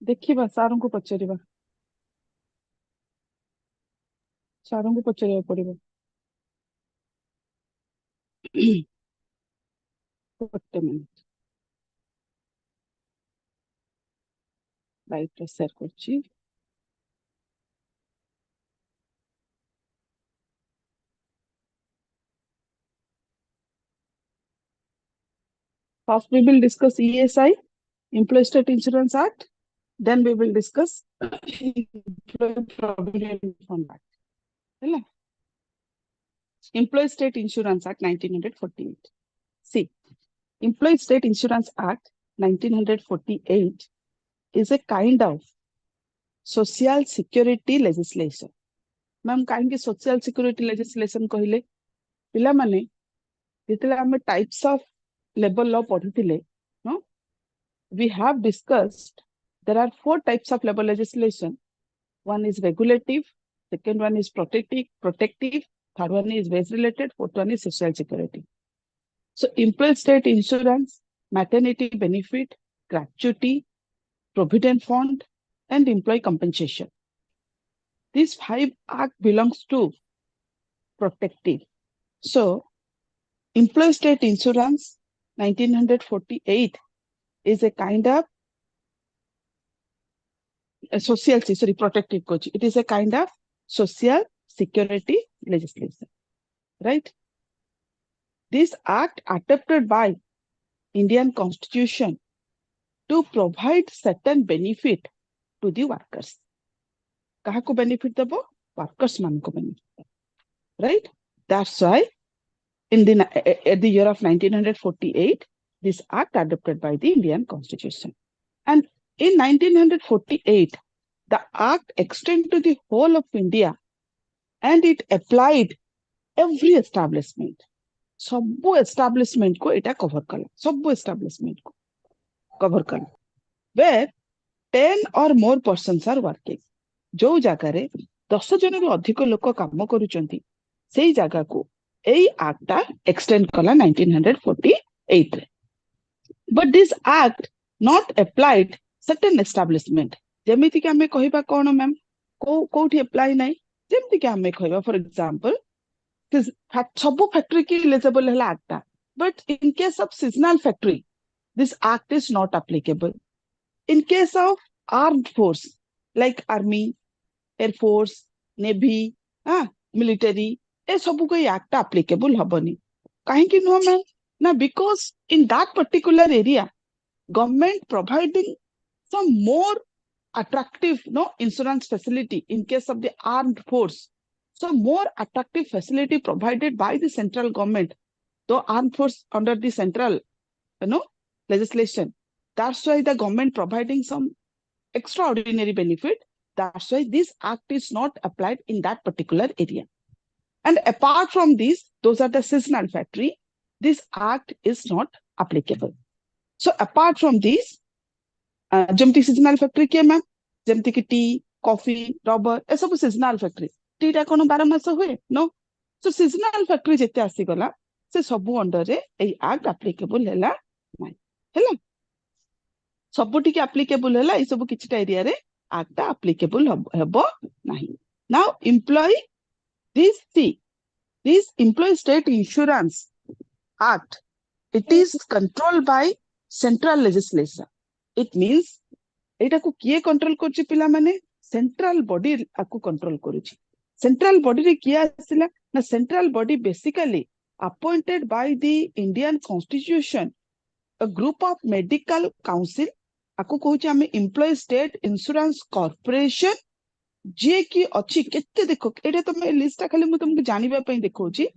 देखिबा सारों को पचारिबा सारों को पचारिबा पड़िबो ଗୋଟେ ମିନିଟ ଲାଇଭ ରେ ସେୟାର କରୁଛି first we will discuss ESI Employee State Insurance Act then we will discuss Employee Provident Fund Act ହେଲା Employee State Insurance Act 1948 see Employee State Insurance Act 1948 is a kind of social security legislation ma'am कहीं social security legislation कहले पिला माने जितले हम types of labour law पढ़िथिले नो we have discussed there are four types of labor legislation one is regulative second one is protective third one is wage related fourth one is social security so employee state insurance maternity benefit gratuity provident fund and employee compensation these five act belongs to protective so employee state insurance 1948 is a kind of protective coach. It is a kind of social security legislation, right? This act adopted by Indian Constitution to provide certain benefit to the workers. Kaha ko benefit dabo? Workers man ko benefit. Right? That's why at the year of 1948, this act adopted by the Indian Constitution. And in 1948, the act extended to the whole of India and it applied every establishment. Sabbu establishment ko eta cover kala. Sabbu establishment ko cover kala. Where 10 or more persons are working. जो जगह रे 10 जन रु अधिक लोक काम करूचंती सेई जगह को एई एक्ट एक्सटेंड कला 1948 रे. But this act not applied certain establishment जेमिति कि हमें कहिबा कोन मैम कोठी अप्लाई नै जेमिति कि हमें कहिबा फॉर एग्जांपल सब फैक्ट्री की एलिजिबल है act but in case of seasonal factory this act is not applicable in case of armed force like army air force navy military ए सब को एक्ट applicable हबनी काहे कि नो मैम ना because in that particular area government providing some more attractive insurance facility in case of the armed force so more attractive facility provided by the central government the armed force under the central legislation that's why the government providing some extraordinary benefit that's why this act is not applied in that particular area and apart from these those are the seasonal factory this act is not applicable so apart from these जमती seasonal factory के ma'am जमती की tea coffee rubber ए सब seasonal factory T टा कोन 12 मास हुए no सो seasonal factory जेते आसी गला से सब अंडर रे ए एक्ट एप्लीकेबल हैला नै हैला सब टी के एप्लीकेबल हैला ए सब किछटा एरिया रे एक्ट एप्लीकेबल हबो नाही now employee this employee state insurance act it is controlled by central legislation it means एटा को किए कंट्रोल करछि पिला माने सेंट्रल बॉडी आकु कंट्रोल करूछि सेंट्रल बॉडी रे किया आसिला ना central body basically appointed by the Indian constitution a group of medical council आकु कहूछि हमें एम्प्लॉय स्टेट इंश्योरेंस कॉर्पोरेशन जे की अछि केते देखो एटा तो मैं लिस्ट खाली मु तुमको जानिबा पई देखौछि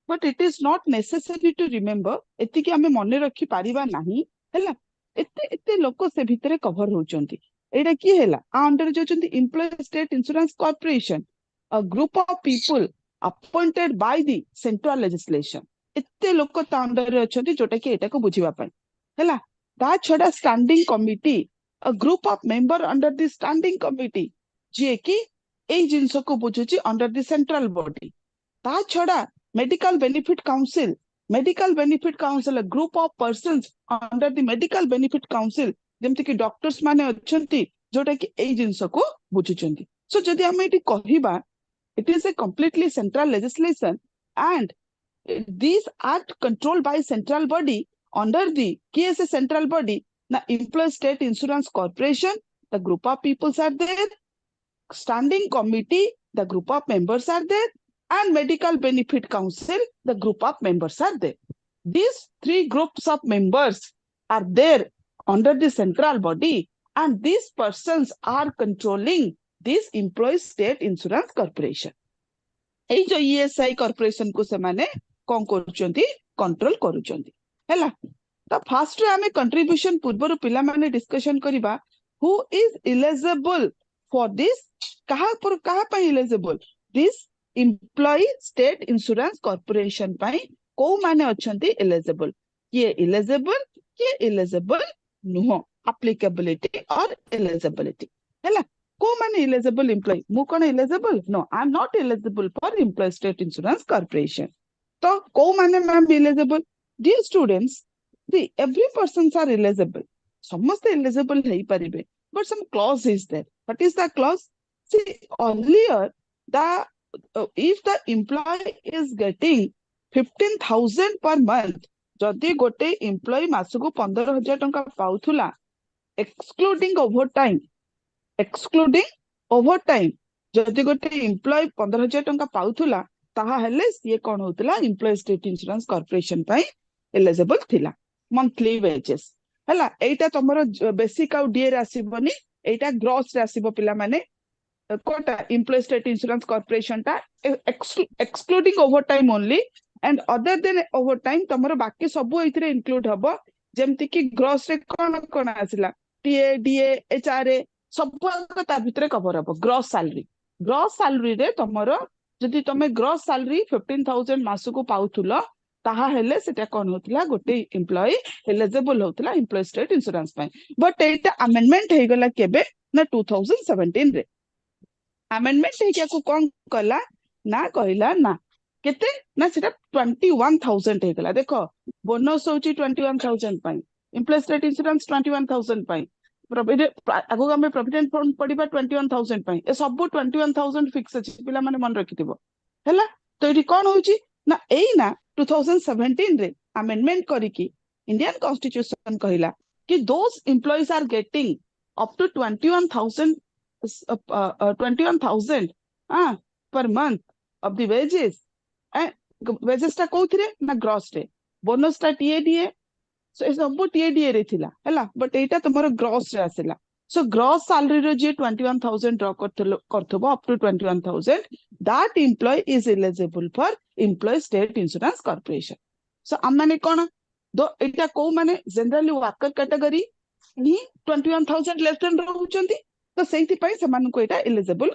but it is not necessary to remember एति कि हमें मने रखि पारिबा नाही हैला एते एते लोक से भितरे कवर होचंती एटा की हैला अंडर जो चंती employ state insurance corporation a group of people appointed by the central legislation एते लोक ता अंडर रे अछंती जोटा कि एटा को बुझिबा पई हैला ता छडा standing committee a group of member under the standing committee जे कि ए जिंस को बुझुची अंडर द सेंट्रल बॉडी ता छडा medical benefit council a group of persons under the medical benefit council जेमती कि डॉक्टर्स माने अछंती जोटा कि एई जिंस को बुझुचंती सो जदि हम eighty कहिबा it is a completely central legislation and these act controlled by central body under the key as a central body na employee state insurance corporation the group of peoples are there standing committee the group of members are there and medical benefit council the group of members are there these three groups of members are there under the central body and these persons are controlling this employee state insurance corporation एई जो ESI corporation को से माने कोन करूचंती control करूचंती हैला तो first ray हमें contribution पूर्व पिला माने डिस्कशन करिबा who is eligible for this कहा पे eligible this employee state insurance corporation पे को माने अछंती एलिजिबल ये एलिजिबल नुह एप्लीकेबिलिटी और एलिजिबिलिटी हैला को माने एलिजिबल एम्प्लॉय मु कोन eligible no I am not eligible for employee state insurance corporation तो को माने ma'am eligible dear students the every persons are eligible समस्त एलिजिबल है परिबे but some clause is there what is the clause C earlier the if the employee is getting 15,000 per month जदि गोटे employ मासको 15,000 टंका पाउथुला excluding over time जदि गोटे employ 15,000 टंका पाउथुला ताहा हेले ये कोन होतला एम्प्लॉय स्टेट इंश्योरेंस कॉर्पोरेशन पई एलिजिबल थिला मंथली वेजेस हला एटा तमरो बेसिक आउ डीए रासिबनी एटा ग्रॉस रासिबो पिला माने कोटा एम्प्लॉय स्टेट इंश्योरेंस कॉर्पोरेशन ता excluding overtime only and other than overtime तमरो बाकी सब एथिरे इंक्लूड हबो जेमति कि ग्रॉस रे कोन आसिला टीए डीए एचआरए सब ता भितरे कवर हबो ग्रॉस सैलरी रे तमरो जदि तमे ग्रॉस सैलरी 15,000 मासको पाउथुलो ताहा हेले सेटा कोन होतला गोटे एम्प्लॉय एलिजिबल होतला एम्प्लॉय स्टेट इंश्योरेंस पय बट एटा अमेंडमेंट हे गला केबे ना 2017 रे अमेंडमेंट हे क्या को कोन कला ना कहला ना केते ना सेटा 21,000 हे गला देखो बोनस होची 21,000 पय एम्प्लॉय स्टेट इंश्योरेंस 21,000 पय आगो हमें प्रोविडेंट फंड पड़िबा 21,000 पय ए सब 21,000 फिक्स अछि पिला माने मन रखिथिबो हैला तो एठी कोन होची ना एई ना 2017 रे अमेंडमेंट करिकी इंडियन कॉन्स्टिट्यूशन कहिला कि those employees are getting up to 21,000 per month of the wages wages ता कोथिरे ना ग्रॉस रे बोनस ता टीएडीए सो ए सब टीएडीए रे थिला हैला बट एटा तमरो ग्रॉस रे आसिला सो ग्रॉस सैलरी रे जे 21,000 ड्रॉ करथबो up to 21,000 that employee is eligible for employee state insurance corporation so amane kon do eta ko mane generally worker category ni 21,000 less than rahuchanti to seiti pai saman ko eta eligible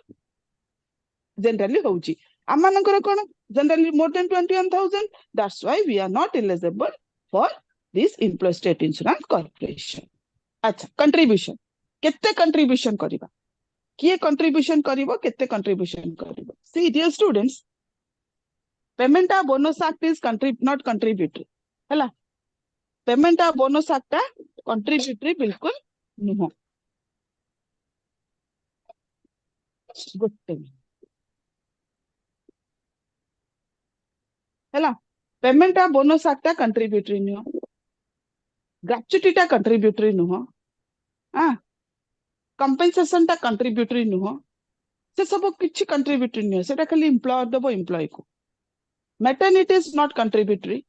generally hochi amanankar kon generally more than 21,000 that's why we are not eligible for this employee state insurance corporation acha contribution kette contribution kariba किए contribution करिवो केते contribution करिवो see dear students payment of bonus act is not contributory हैला payment of bonus act contributory बिल्कुल नुह good हैला payment of bonus act contributory नुह gratuity ता कंट्रीब्यूटरी नुह हां कंपेंसेशन ता कंट्रीब्यूटरी नुह से सब किछि कंट्रीब्यूटरी नुह सेटा खाली एम्प्लॉयर दबो एम्प्लॉय को maternity is not contributory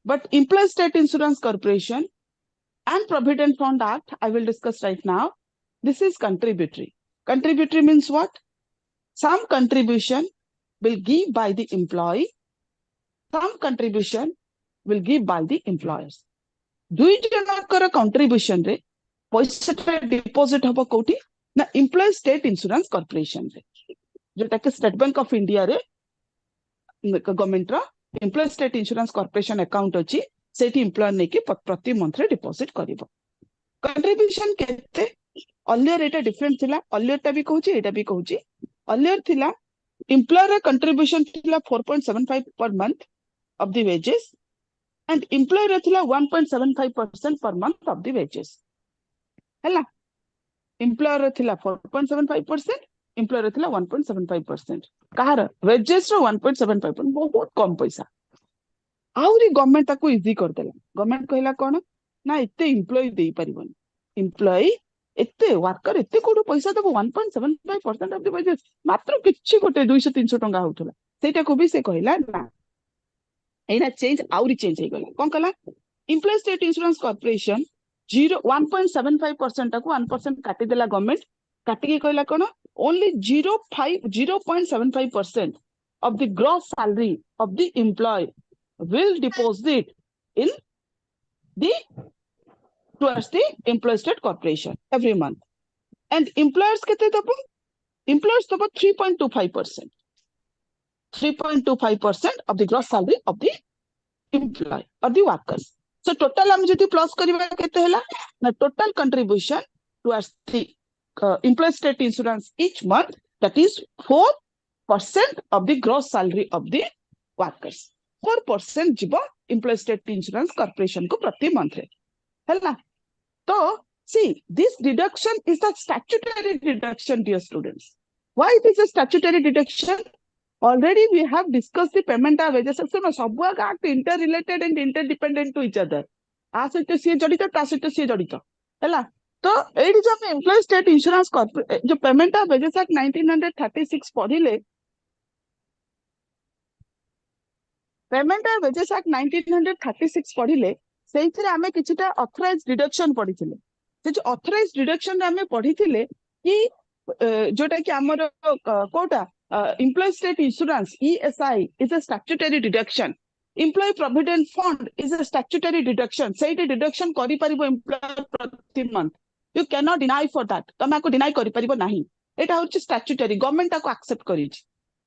but employee state insurance corporation and provident fund act I will discuss right now this is contributory means what some contribution will give by the employee some contribution will give by the employers दुई जनकर contribution रे पैसा deposit हम कौटी ना employee state insurance corporation रे जोटा कि State Bank of India रे government रो employee state insurance corporation account अछि सेठी एम्प्लॉयर ने कि प्रति मंथ रे डिपोजिट करिवो कंट्रीब्यूशन केते अर्लियर एटा डिफरेंट थिला अर्लियर ता भी कहूची एटा भी कहूची अर्लियर थिला एम्प्लॉयर कंट्रीब्यूशन थिला 4.75 per month of the wages and employer थिला 1.75% per month of the wages है एम्प्लॉयर थिला 4.75%, एम्प्लॉयर थिला 1.75%, कहार वेजेस रो 1.75%, बहुत कम पैसा। आउरी गवर्नमेंट ताको इजी कर देला। गवर्नमेंट कहला कोन ना एते एम्प्लॉय देई परिबन, एम्प्लॉय एते वर्कर एते कोडो पैसा देबो 1.75% ऑफ द वेजेस, मात्र किछि गोटे 200 300 टंका होतला, सेटा को भी से कहला ना एना चेंज आउरी चेंज हे गला। कोन कला एम्प्लॉय स्टेट इंश्योरेंस कॉर्पोरेशन 1.75% को 1% काटी देला गवर्नमेंट, काटी के कहला कोन only 0.75% of the gross salary of the employee will deposit in the towards the employee state corporation every month, and employers kete dabo, employers dabo 3.25%, 3.25% of the gross salary of the employee or the workers. So total हम जति plus करिबा केते हला ना total contribution towards the employee state insurance each month, that is 4% of the gross salary of the workers, 4% जीवो employee state insurance corporation को प्रति month रे हला। तो see, this deduction is the statutory deduction, dear students. Why it is a statutory deduction? Already we have discussed the payment of wages. So सब act interrelated and interdependent to each other. आ सहित सी जड़ित ता सहित सी जड़ित हैला। तो एडी जो हम employee state insurance जो पेमेंट ऑफ वेजेस एक्ट 1936 पढ़िले, पेमेंट ऑफ वेजेस एक्ट 1936 पढ़िले सेइथिरे हमें किछटा ऑथराइज डिडक्शन पढ़िथिले। से जो ऑथराइज डिडक्शन हमें पढ़िथिले कि जोटा कि हमर Kota employee state insurance ESI is a statutory deduction, employee provident fund is a statutory deduction, say the deduction करि परिबो employer प्रति month, you cannot deny for that, तमे को deny करि परिबो नाही, एटा होछि statutory, गवर्नमेंट को एक्सेप्ट करिछि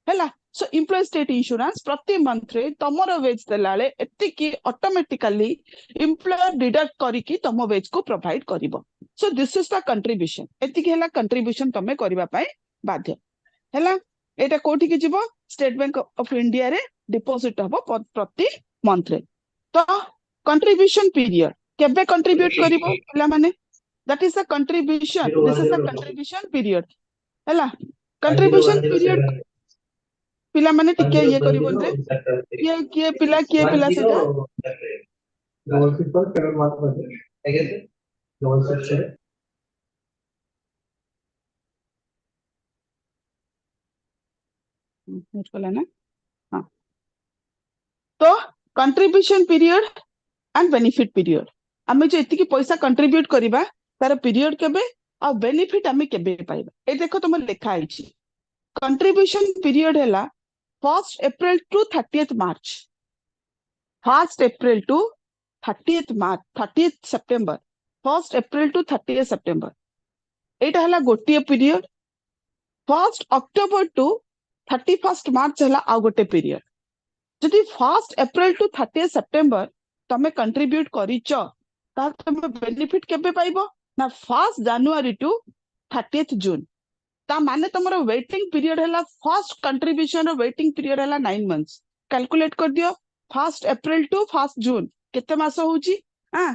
हैला। सो employee state insurance प्रति मंथ रे तमरो वेज देलाले एति कि ऑटोमेटिकली employer डिडक्ट करि कि तमो वेज को प्रोवाइड करिवो। So this is the contribution, एति कि हैला कंट्रीब्यूशन तमे करिबा पय बाध्य हैला। एटा कोठी के जीवो स्टेट बैंक ऑफ इंडिया रे डिपॉजिट हबो प्रति मंथ रे। तो कंट्रीब्यूशन पीरियड केबे कंट्रीब्यूट करिवो पिला माने, that is the contribution, this is the contribution period हैला। कंट्रीब्यूशन पीरियड पिला माने टिके ये करिवो रे, ये पिला सेटा ना हाँ। तो contribution period and benefit period, आमे जो एति की पैसा कंट्रीब्यूट करिबा तार पीरियड केबे आ बेनिफिट आमे केबे पाइबा, ए देखो तुम लिखा आइछि। कंट्रीब्यूशन पीरियड हैला 1st April to 30th March, 1st April to 30th March, 30th September, 1st April to 30th September, एटा हैला गोटिए period. 1st October to 31st March हैला आ गोटे पीरियड। जदि 1st April to 30th September तमे contribute करिच ता तमे benefit केबे पाइबो ना 1st January to 30th June, ता माने तमरो वेटिंग पीरियड हैला फर्स्ट कंट्रीब्यूशन रो वेटिंग पीरियड हैला 9 मंथ्स। कैलकुलेट कर दियो 1st April to 1st June केते मास होउची हां,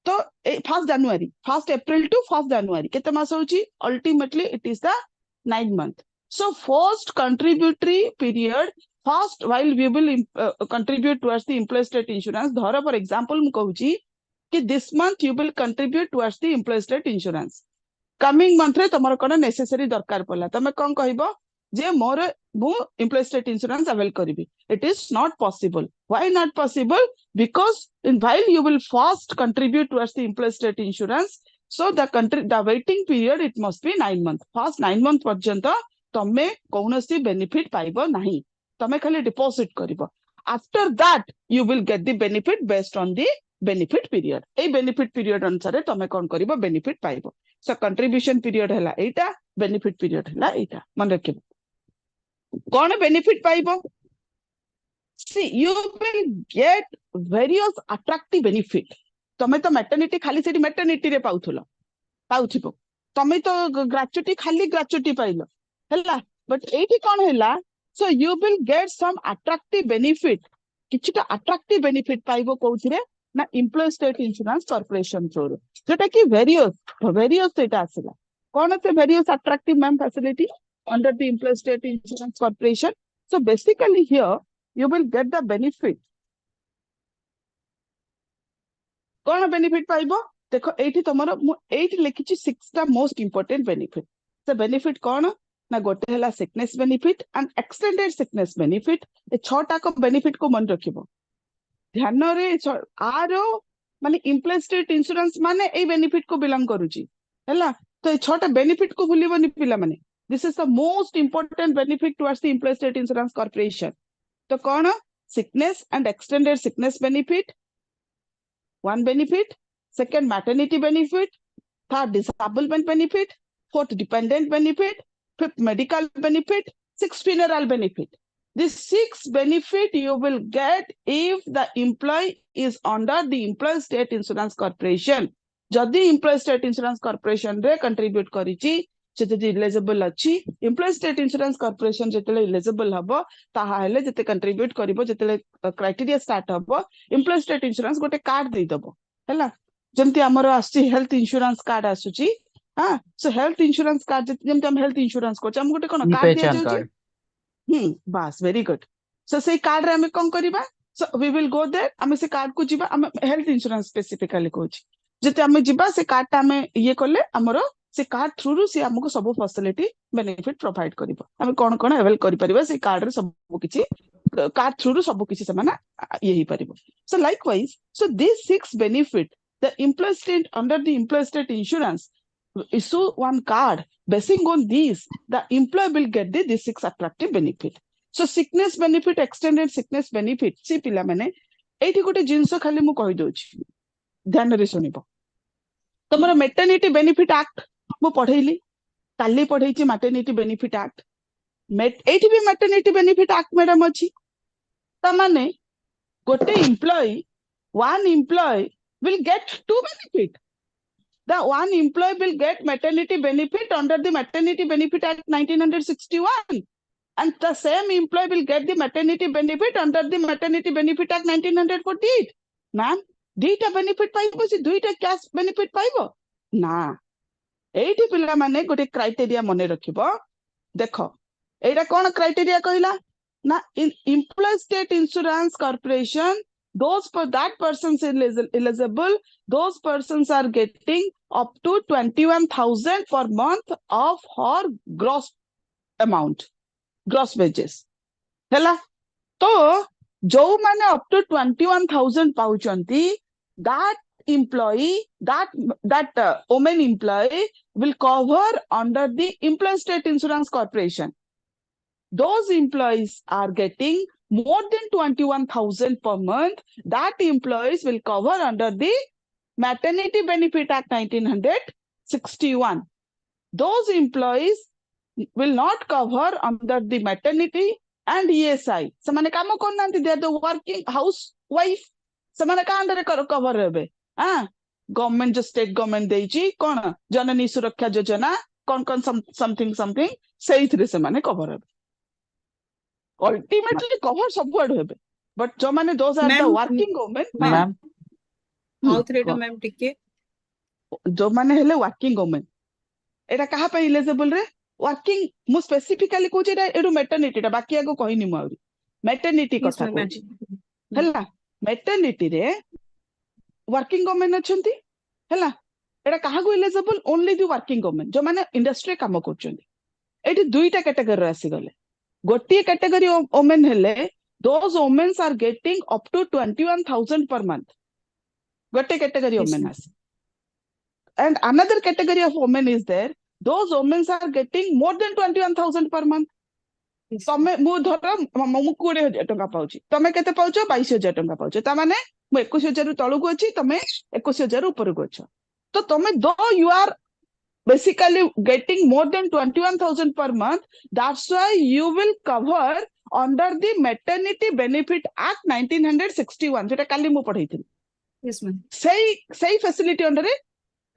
तो 1st January, 1st April to 1st January केते मास होउची, ultimately it is the 9 month। So first contributory period first while we will contribute towards the employee state insurance, धर for example मु कहूची कि this month you will contribute towards the employee state insurance, coming month रे तमरो कोन necessary दरकार पड़ला, तमे कोन कहइबो जे मोर मु एम्प्लॉय स्टेट इंश्योरेंस अवेल करिवि, it is not possible. Why not possible? Because in while you will first contribute towards the employee state insurance, so the waiting period it must be 9 months, first 9 month पर्यंत तमे कोनोसी benefit पाइबो नाही, तमे खाली deposit करिवो। After that you will get the benefit based on the benefit period, ए benefit period अनुसार तमे कोन करिवो बेनिफिट पाइबो। सो कंट्रीब्यूशन पीरियड हैला एटा, बेनिफिट पीरियड हैला एटा, मन रखिबो। कोन बेनिफिट पाइबो? See you will get various attractive benefit. तमे तो मैटरनिटी खाली सेठी मैटरनिटी रे पाउथिबो, तमे तो ग्रेचुटी खाली ग्रेचुटी पाइलो हैला, बट एठी कोन हैला, so you will get some attractive benefit, किछटा अट्रैक्टिव बेनिफिट पाइबो कोउथिरे ना employee state insurance corporation through जोटा कि वेरियस सेटा आसला कौन से various attractive ma'am facility under the employee state insurance corporation so basically here you will get the benefit कौन बेनिफिट पाइबो देखो एठी तमरो मु एठी लिखिची 6टा मोस्ट इंपोर्टेंट बेनिफिट से बेनिफिट कौन ना गोटे हला sickness benefit and extended sickness benefit ए 6टा को बेनिफिट को मन रखिबो ध्यान रे आरो माने एम्प्लॉय स्टेट इंश्योरेंस माने ए बेनिफिट को बिलोंग करूची हैला तो ए 6टा बेनिफिट को भूलिबोनी पिला माने this is the most important benefit towards the employee state insurance corporation तो कौन sickness and extended sickness benefit one benefit, second maternity benefit, third disablement benefit, fourth dependent benefit, fifth medical benefit, sixth funeral benefit. These 6 benefit you will get if the employee is under the Employee State Insurance Corporation. जदि Employee State Insurance Corporation रे contribute करिची से जदि eligible अछि Employee State Insurance Corporation जेतले eligible हबो ताहा हेले जते contribute करिवो जेतले criteria start हबो Employee State Insurance गोटे कार्ड दे दबो हैला जेमति हमर आसी हेल्थ इंश्योरेंस कार्ड आसुची हां सो हेल्थ इंश्योरेंस कार्ड जेमति हम हेल्थ इंश्योरेंस को हम गोटे कोन कार्ड दिया जाउची बस वेरी गुड सो से कार्ड रे हम कोन करबा so we will go there हम से कार्ड को जिबा हम हेल्थ इंश्योरेंस स्पेसिफिकली कहूची जते हम जिबा से कार्ड हम ये करले हमरो से कार्ड थ्रू रु से हमको सब फैसिलिटी बेनिफिट प्रोवाइड करिवो हम कोन कोन अवेल करि परिबा से कार्ड रे सब किछि कार्ड थ्रू रु सब किछि समान ये ही परिबो so likewise so these 6 benefit the employee state under the employee state insurance issue one card basing on these the employee will get these 6 attractive benefit so sickness benefit extended sickness benefit से पिला माने एठी गोटे जिंस खाली मु कहि दोछि ध्यान रे सुनिबो तमरो मैटरनिटी बेनिफिट एक्ट मु पढैली काली पढैछि मैटरनिटी बेनिफिट एक्ट एठी भी मैटरनिटी बेनिफिट एक्ट मैडम अछि त माने गोटे employee one employee will get 2 benefit the one employee will get maternity benefit under the maternity benefit act 1961 and the same employee will get the maternity benefit under the maternity benefit act 1948 ma'am दुईटा benefit पाइबो से दुईटा cash benefit पाइबो ना एठी पिला माने गोटे criteria मने रखिबो देखो एटा कोन क्राइटेरिया कहिला ना in employee state insurance corporation those for that persons eligible those persons are getting up to 21,000 per month of her gross amount gross wages हैला तो जो माने up to 21,000 पाउचंती that employee that woman employee will cover under the employee state insurance corporation those employees are getting more than 21,000 per month that employees will cover under the maternity benefit act 1961 those employees will not cover under the maternity and ESI samane kamo konnanti they are the working housewife samane ka under cover hebe government जो state government देइची कोन जननी सुरक्षा योजना कोन कोन something सेही थरे से माने cover हेबे ultimately cover सब word हेबे बट जो माने those are the working women ma'am आउ थ्रेटा मैम टिके जो माने हेले वर्किंग वुमेन एटा कहा पे एलिजिबल रे वर्किंग मु स्पेसिफिकली कोची एटा एडु मैटरनिटी टा बाकी आगो कहिनी मु आउरी मैटरनिटी कथा कोची हला मैटरनिटी रे वर्किंग वुमेन अछंती हला एटा कहा को eligible only the working women जो माने इंडस्ट्री काम करछंती एटी दुईटा कैटेगरी आसी गले गोटी कैटेगरी वुमेन हेले those women are getting up to 21,000 per month gote category of women as and another category of women is there those women are getting more than 21,000 per month तमे मु धर मु 20,000 टका पाउची तमे केते पाउचो 22,000 टका पाउचो ता माने मु 21,000 रु तळु को अछि तमे 21,000 ऊपर को अछ तो तमे दो you are basically getting more than 21,000 per month that's why you will cover under the maternity benefit act 1961 जेटा काली मु पढैथिल यस मैम सही फैसिलिटी अंडर रे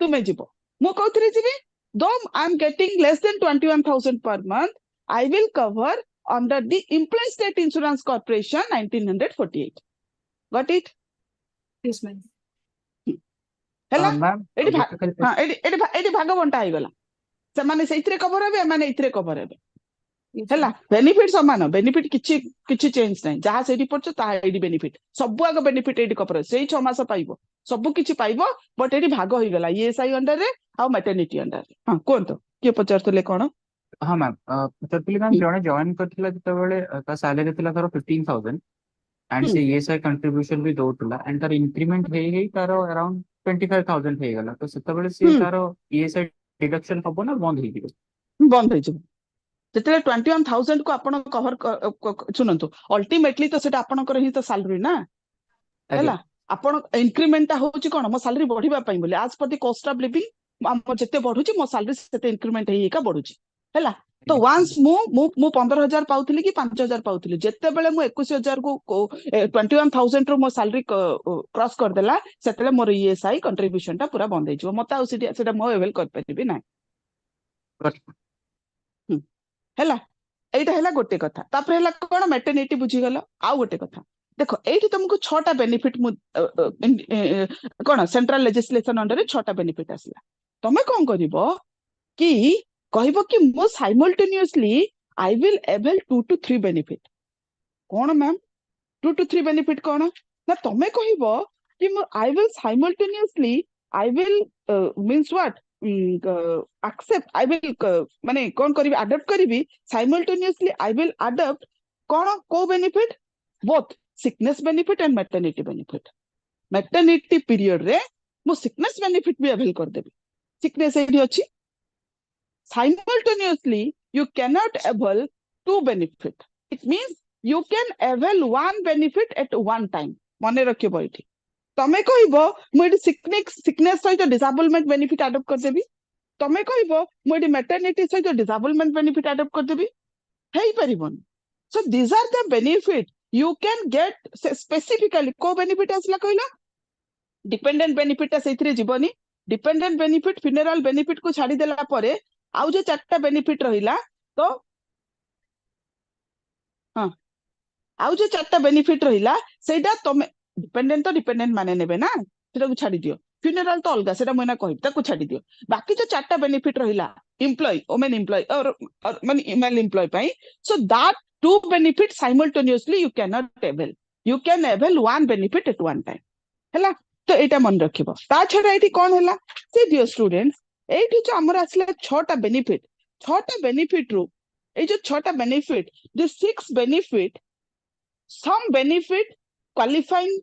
तुमे जिवो मु कहथि जिबी दो I am getting less than 21,000 per month I will cover under the Employee State Insurance Corporation 1948 got it Yes, ma'am. ହେଲା ମ୍ୟାମ୍ ଏଠି ଗୋଟେ ଖାଲି ହଁ ଏଠି ଭାଗ ବଣ୍ଟା ହେଇଗଲା ସେମାନେ ସେଇଥିରେ କଭର ହେବେ ଏମାନେ ଏଇଥିରେ କଭର ହେବେ Yes, ହେଲା ma'am. ବେନିଫିଟ ସମାନ ବେନିଫିଟ କିଛି କିଛି ଚେଞ୍ଜ ନାହିଁ ଯାହା ସେଇଠି ପଡୁଛ ତାହା ଏଇଠି ବେନିଫିଟ ସବୁ ଆଗ ବେନିଫିଟ ଏଇଠି କଭର ସେଇ 6 ମାସ ପାଇବ ସବୁ କିଛି ପାଇବ ବଟ ଏଇଠି ଭାଗ ହେଇଗଲା ଇଏସ୍ଆଇ ଅଣ୍ଡରରେ ଆଉ ମାଟର୍ନିଟି ଅଣ୍ଡରରେ ହଁ କୁହନ୍ତୁ କିଏ ପଚାରୁଥିଲେ କଣ ହଁ ମ୍ୟାମ୍ ପଚାରୁଥିଲି ମ୍ୟାମ୍ ହୁଁ, ଜଣେ ଜଏନ୍ କରିଥିଲା ଯେତେବେଳେ ତା ସାଲାରୀ ଥିଲା ଧର 15,000 ଆଣ୍ଡ ହୁଁ, ସେ ଇଏସ୍ଆଇ କଣ୍ଟ୍ରିବ୍ୟୁସନ ବି ଦଉଥିଲା ଆଣ୍ଡ ତାର ଇନକ୍ରିମେଣ୍ଟ ହେଇ ହେଇ ତାର ଆରାଉଣ୍ଡ 25,000 ହେଇଗଲା ତ ସେତେବେଳେ ସିଏ ହୁଁ, ତାର ଇଏସ୍ଆଇ ଡିଡକ୍ସନ ହବ ନା ବନ୍ଦ ହେଇଯିବ? ବନ୍ଦ ହେଇଯିବ ଯେତେବେଳେ 21,000 କୁ ଆପଣ କଭର ଶୁଣନ୍ତୁ ଅଲ୍ଟିମେଟଲି ତ ସେଟା ଆପଣଙ୍କର ହିଁ ତ ସାଲାରୀ ନା ଆଜ୍ଞା ହେଲା ଆପଣ ଇନକ୍ରିମେଣ୍ଟଟା ହଉଛି କଣ ମୋ ସାଲାରୀ ବଢିବା ପାଇଁ ବୋଲି ଆଜ ପର ଦି କଷ୍ଟ ଅଫ ଲିଭିଂ ଆମର ଯେତେ ବଢୁଛି ମୋ ସାଲାରୀ ସେତେ ଇନକ୍ରିମେଣ୍ଟ ହେଇକା ବଢୁଛି ହେଲା ତ ଆଜ୍ଞା ୱାନ୍ସ ମୁଁ 15,000 ପାଉଥିଲି କି 5,000 ପାଉଥିଲି ଯେତେବେଳେ ମୁଁ 21,000 କୁ 21,000 ରୁ ମୋ ସାଲାରୀ କ୍ରସ୍ କରିଦେଲା ସେତେବେଳେ ମୋର ଇଏସ୍ଆଇ କଣ୍ଟ୍ରିବ୍ୟୁସନ ଟା ପୁରା ବନ୍ଦ ହେଇଯିବ ମତେ ଆଉ ସେଟା ମୁଁ ଏଭେଲ କରିପାରିବି ନାହିଁ ହୁଁ, ହେଲା ଏଇଟା ହେଲା ଗୋଟେ କଥା ତାପରେ ହେଲା କଣ ମେଟର୍ନିଟି ବୁଝିଗଲ ଆଉ ଗୋଟେ କଥା ଦେଖ ଏଇଠି ତମକୁ 6ଟା ବେନିଫିଟ ମୁଁ କଣ ସେଣ୍ଟ୍ରାଲ ଲେଜିସ୍ଲେସନ ଅଣ୍ଡରରେ 6ଟା ବେନିଫିଟ ଆସିଲା ତମେ କଣ କରିବ କି କହିବ କି ମୁଁ ସାଇମultaneously I will avail 2 to 3 benefit କଣ ମ୍ୟାମ୍ 2 to 3 benefit କଣ ନା ତମେ କହିବ କି ମୁଁ I will simultaneously I will means what accept I will ମାନେ କଣ କରିବି adopt କରିବି simultaneously I will adopt କଣ କୋଉ benefit both sickness benefit and maternity benefit maternity period ରେ ମୁଁ sickness benefit ବି avail କରିଦେବି sickness ଏଇଠି ଅଛି simultaneously you cannot avail 2 benefit it means you can avail 1 benefit at one time ମନେ ରଖିବ ଏଇଠି ତମେ କହିବ ମୁଁ ଏଠି sickness ସହିତ disablement benefit adopt କରିଦେବି ତମେ କହିବ ମୁଁ ଏଠି maternity ସହିତ disablement benefit adopt କରିଦେବି ହେଇପାରିବନି so these are the benefit you can get specifically କୋଉ benefit ଆସିଲା କହିଲ dependent benefit ଟା ସେଇଥିରେ ଯିବନି dependent benefit funeral benefit କୁ ଛାଡିଦେଲା ପରେ ଆଉ ଯୋଉ 4ଟା benefit ରହିଲା ତ ହଁ ଆଉ ଯୋଉ 4ଟା ବେନିଫିଟ ରହିଲା ସେଇଟା ତମେ ଡିପେଣ୍ଡେଣ୍ଟ ତ ଡିପେଣ୍ଡେଣ୍ଟ ମାନେ ନେବେ ନା ସେଟାକୁ ଛାଡି ଦିଅ ଫ୍ୟୁନେରାଲ ତ ଅଲଗା ସେଟା ମୁଁ ଏଇନା କହିବି ତାକୁ ଛାଡି ଦିଅ ବାକି ଯୋଉ 4ଟା ବେନିଫିଟ ରହିଲା ଏମ୍ପ୍ଲୟ ଓମେନ୍ ଏମ୍ପ୍ଲୟ ମାନେ ଇମେଲ ଏମ୍ପ୍ଲୟ ପାଇଁ so that 2 benefit simultaneously you cannot avail you can avail 1 benefit at one time ହେଲା ତ ଏଇଟା ମନେ ରଖିବ ତା ଛଡା ଏଇଠି କଣ ହେଲା ସେ ଦିଅ ଷ୍ଟୁଡେଣ୍ଟ ଏଇଠି ଯୋଉ ଆମର ଆସିଲା 6ଟା ବେନିଫିଟ ରୁ ଏଇ ଯୋଉ 6ଟା benefit the 6 benefit some benefit qualifying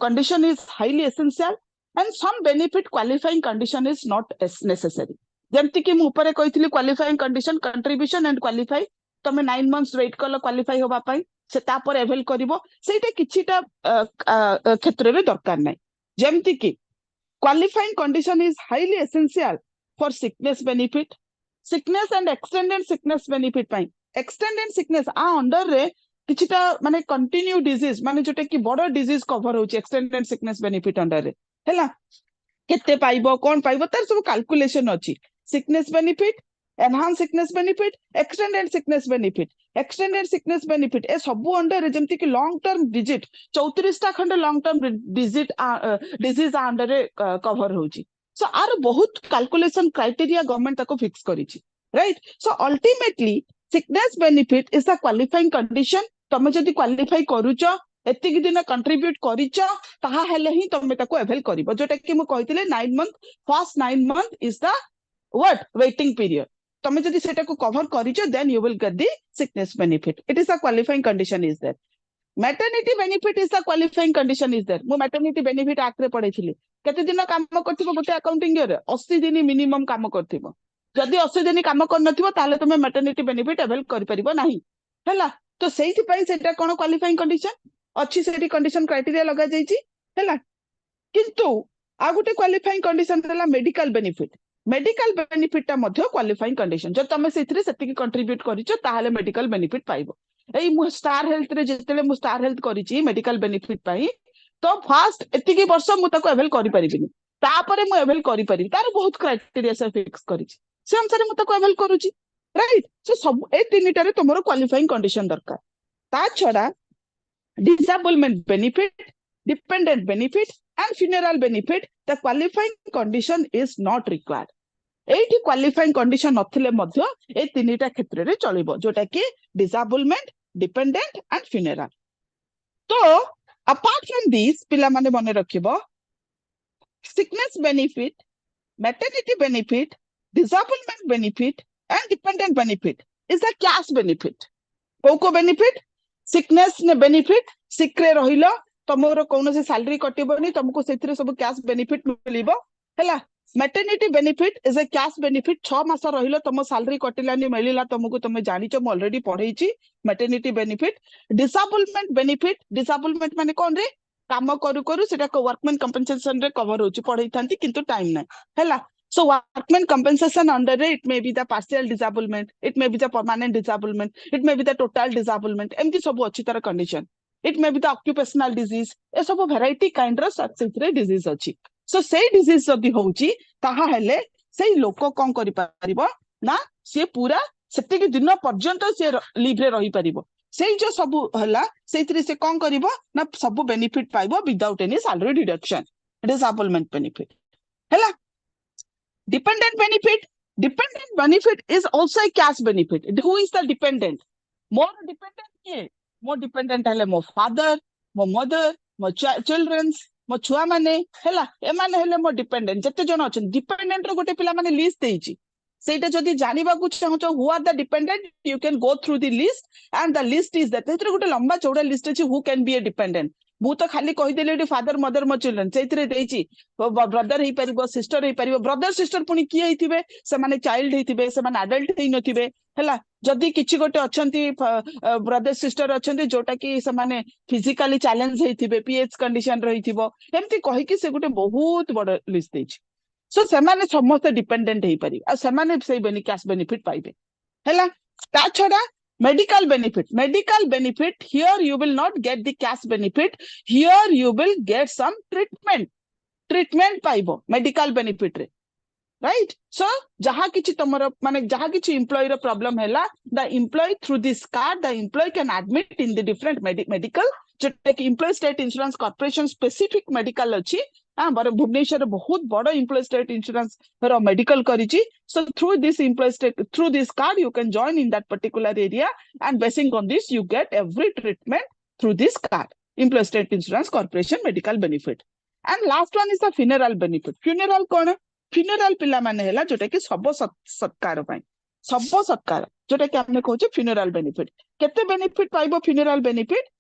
condition is highly essential and some benefit qualifying condition is not as necessary ଯେମିତି କି ମୁଁ ଉପରେ କହିଥିଲି qualifying condition contribution and qualify ତମେ 9 months wait କଲ qualify ହବା ପାଇଁ ସେ ତାପରେ avail କରିବ ସେଇଟା କିଛିଟା କ୍ଷେତ୍ରରେ ଦରକାର ନାହିଁ ଯେମିତି କି qualifying condition is highly essential for sickness benefit sickness and extended sickness benefit ପାଇଁ extended sickness under ରେ କିଛିଟା ମାନେ କଣ୍ଟିନ୍ୟୁ ଡିଜିଜ ମାନେ ଯୋଉଟା କି ବଡ ଡିଜିଜ କଭର ହଉଛି ଏକ୍ସଟେଣ୍ଡେଡ ସିକନେସ ବେନିଫିଟ ଅଣ୍ଡରରେ ହେଲା କେତେ ପାଇବ କଣ ପାଇବ ତାର ସବୁ କାଲକୁଲେସନ ଅଛି sickness benefit enhance sickness benefit extended sickness benefit ଏ ସବୁ ଅଣ୍ଡରରେ ଯେମିତି କି ଲଙ୍ଗ ଟର୍ମ ଡିଜିଟ 34ଟା ଖଣ୍ଡେ ଲଙ୍ଗ ଟର୍ମ ଡିଜିଜ ଅଣ୍ଡରରେ କଭର ହଉଛି ସୋ ଆର ବହୁତ କାଲକୁଲେସନ କ୍ରାଇଟେରିଆ ଗଭର୍ଣ୍ଣମେଣ୍ଟ ତାକୁ ଫିକ୍ସ କରିଛି right so ultimately sickness benefit is a qualifying condition ତମେ ଯଦି କ୍ୱାଲିଫାଇ କରୁଛ ଏତିକି ଦିନ କଣ୍ଟ୍ରିବ୍ୟୁଟ କରିଛ ତାହା ହେଲେ ହିଁ ତମେ ତାକୁ ଏଭେଲ କରିବ ଯୋଉଟା କି ମୁଁ କହିଥିଲି 9 month first 9 month is the what waiting period ତମେ ଯଦି ସେଟାକୁ କଭର କରିଛ then you will get the sickness benefit it is a qualifying condition is there maternity benefit is a qualifying condition is there ମୁଁ maternity benefit act ରେ ପଢେଇଥିଲି କେତେ ଦିନ କାମ କରିଥିବ ଗୋଟେ ଆକାଉଣ୍ଟିଂ ଇୟରରେ 80 ଦିନ ମିନିମମ୍ କାମ କରିଥିବ ଯଦି 80 ଦିନ କାମ କରିନଥିବ ତାହେଲେ ତମେ maternity benefit avail କରିପାରିବ ନାହିଁ ହେଲା ତ ସେଇଥିପାଇଁ ସେଟା କଣ କ୍ୱାଲିଫାଇଂ କଣ୍ଡିସନ ଅଛି ସେଠି କଣ୍ଡିସନ କ୍ରାଇଟେରିଆ ଲଗାଯାଇଛି ହେଲା କିନ୍ତୁ ଆଉ ଗୋଟେ କ୍ୱାଲିଫାଇଂ କଣ୍ଡିସନ ହେଲା ମେଡିକାଲ ବେନିଫିଟ ଟା ମଧ୍ୟ କ୍ୱାଲିଫାଇଂ କଣ୍ଡିସନ ଯଦି ତମେ ସେଥିରେ ସେତିକି କଣ୍ଟ୍ରିବ୍ୟୁଟ କରିଛ ତାହେଲେ ମେଡିକାଲ ବେନିଫିଟ ପାଇବ ଏଇ ମୁଁ ଷ୍ଟାର ହେଲ୍ଥରେ ଯେତେବେଳେ ମୁଁ ଷ୍ଟାର ହେଲ୍ଥ କରିଛି ମେଡିକାଲ ବେନିଫିଟ ପାଇଁ ତ ଫାଷ୍ଟ ଏତିକି ବର୍ଷ ମୁଁ ତାକୁ ଏଭେଲ କରିପାରିବିନି ତାପରେ ମୁଁ ଏଭେଲ କରିପାରିବି ତାର ବହୁତ କ୍ରାଇଟେରିଆ ସେ ଫିକ୍ସ କରିଛି ସେ ଅନୁସାରେ ମୁଁ ତାକୁ ଏଭେଲ କରୁଛି ରାଇଟ ସେ ସବୁ ଏଇ ତିନିଟାରେ ତମର କ୍ୱାଲିଫାଇଂ କଣ୍ଡିସନ ଦରକାର ତା ଛଡା disablement benefit dependent benefit and funeral benefit, the qualifying condition is not required. एठी क्वालिफाइंग कंडीशन नथिले मध्य ए तीनिटा क्षेत्र रे चलिबो जोटा कि डिसेबलमेंट, डिपेंडेंट एंड फ्यूनरल. तो अपार्ट फ्रॉम दिस पिला माने मने रखिबो sickness benefit, maternity benefit, disablement benefit and dependent benefit is a cash benefit. को बेनिफिट सिकनेस ने बेनिफिट सिक रे रहिलो तमरो कोनोसे सैलरी कटिबोनी तुमको सेथिरे सब कैश बेनिफिट मिलिबो हैला. Maternity benefit is a cash benefit 6 मास रहिलो तुम सैलरी कटिलानी मिलिला तुमको तुम जानिचो म ऑलरेडी पढैची maternity benefit. Disablement benefit, disablement माने कोन रे काम करू करू सेटा को वर्कमैन कंपनसेशन रे कवर होची पढै थांती किंतु टाइम नै हैला. So workman compensation under it may be the partial disablement, it may be the permanent disablement, it may be the total disablement. एमती सब अच्छी तरह condition. It may be the occupational disease. ए सब variety kind रो सत्सित्रे disease अच्छी. So say disease जदि होची ताहा हेले सेई लोको कोन करि परिबो ना से पूरा सेतिके दिन पर्यंत से लीव रे रही परिबो. सेई जो सब हला सेतिरे से कोन करिवो ना सब बेनिफिट पाइबो without any salary deduction. Disablement benefit हला. Dependent benefit is also a cash benefit. Who is the dependent? More dependent किए? More dependent है मो father, मो mother, मो children's, मो छुआ माने हैला ए माने हेले मो dependent. जते जन अछन dependent रो गोटे पिला माने लिस्ट देइची. सेटा जदि जानिबा को चाहछो who are the dependent, you can go through the list and the list is that एतरे गोटे लंबा चौड़ा लिस्ट अछि who can be a dependent. मु तो खाली कहि देले फादर मदर मो चिल्ड्रन सेतिरे देइची ब्रदर हेई परिबो सिस्टर हेई परिबो. ब्रदर सिस्टर पुनी किए हेतिबे से माने चाइल्ड हेतिबे से माने एडल्ट हेई नथिबे हैला. जदि किछि गोटे अछंती ब्रदर सिस्टर अछंती जोटा कि से माने फिजिकली चैलेंज हेतिबे पीएच कंडीशन रहिथिबो एम्ति कहि कि से गोटे बहुत बड़ लिस्ट देइची. सो से माने समस्त डिपेंडेंट हेई परिबे आ से माने से कैश बेनिफिट पाइबे हैला. ता छडा medical benefit, here you will not get the cash benefit, here you will get some treatment पाइबो medical benefit रे, right? So जहा किछि तमरो माने जहा किछि एम्प्लॉय रो प्रॉब्लम हैला the employee through this card the employee can admit in the different medical जोटा कि employee state insurance corporation specific medical अछि. हां बारे भुवनेश्वर बहुत बड़ एम्प्लॉय स्टेट इंश्योरेंस रो मेडिकल करिछि. So through this employee state through this card you can join in that particular area and basing on this you get every treatment through this card. Employee state insurance corporation medical benefit. And last one is the funeral benefit. Funeral cone? Funeral पिला माने हैला जोटा कि सब सत्कार पई सब सत्कार जोटा कि हमने कहू funeral benefit. केते बेनिफिट पाइबो funeral benefit?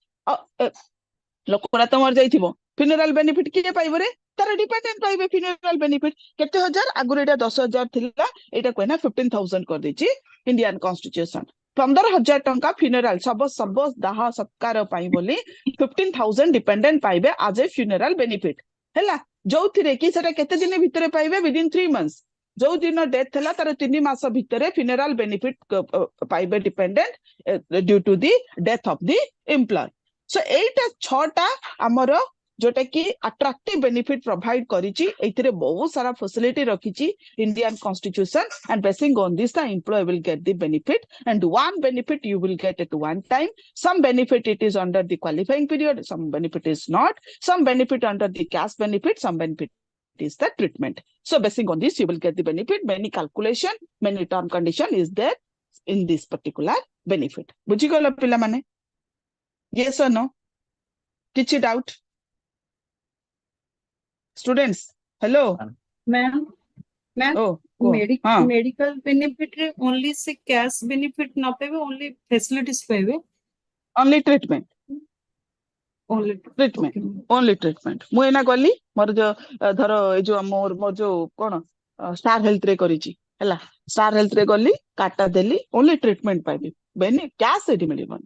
लोकरा त मर जाइथिबो funeral benefit किए पाइबो रे तार डिपेंडेंट पाइबे funeral benefit केते हजार आगुर एटा 10,000 थिला एटा कोइना 15,000 कर देछि इंडियन कॉन्स्टिट्यूशन. 15,000 टंका funeral सब दाह सत्कार पाई बोली 15,000 डिपेंडेंट पाइबे as a funeral benefit हैला. जो थिरे कि सेटा केते दिन भितरे पाइबे within 3 months. जो दिन डेथ हला तार 3 मास भितरे funeral benefit पाइबे dependent due to the death of the employee. So एटा 6टा हमरो जोटा कि अट्रैक्टिव बेनिफिट प्रोवाइड करिछि. एथिरे बहुत सारा फैसिलिटी रखिछि Indian constitution and basing on this the employee will get the benefit and one benefit you will get at one time. Some benefit it is under the qualifying period, some benefit is not, some benefit under the cash benefit, some benefit is the treatment. So basing on this you will get the benefit. Many calculation, many term condition is there in this particular benefit. बुझी गलो पिला माने? Yes or no? किछि doubt? Students, hello. Ma'am ma'am Oh, go. हाँ. Medical benefit रे only से cash benefit न पाइबे ओनली फैसिलिटीज पाइबे Only treatment. Only Treatment. Only treatment. मु एना गली मोर जो धरो ए जो मोर जो कोन स्टार हेल्थ रे करिछि हैला. स्टार हेल्थ रे गली काटा देली ओनली ट्रीटमेंट पाइबे बेनी कैश एडी मिलिबन.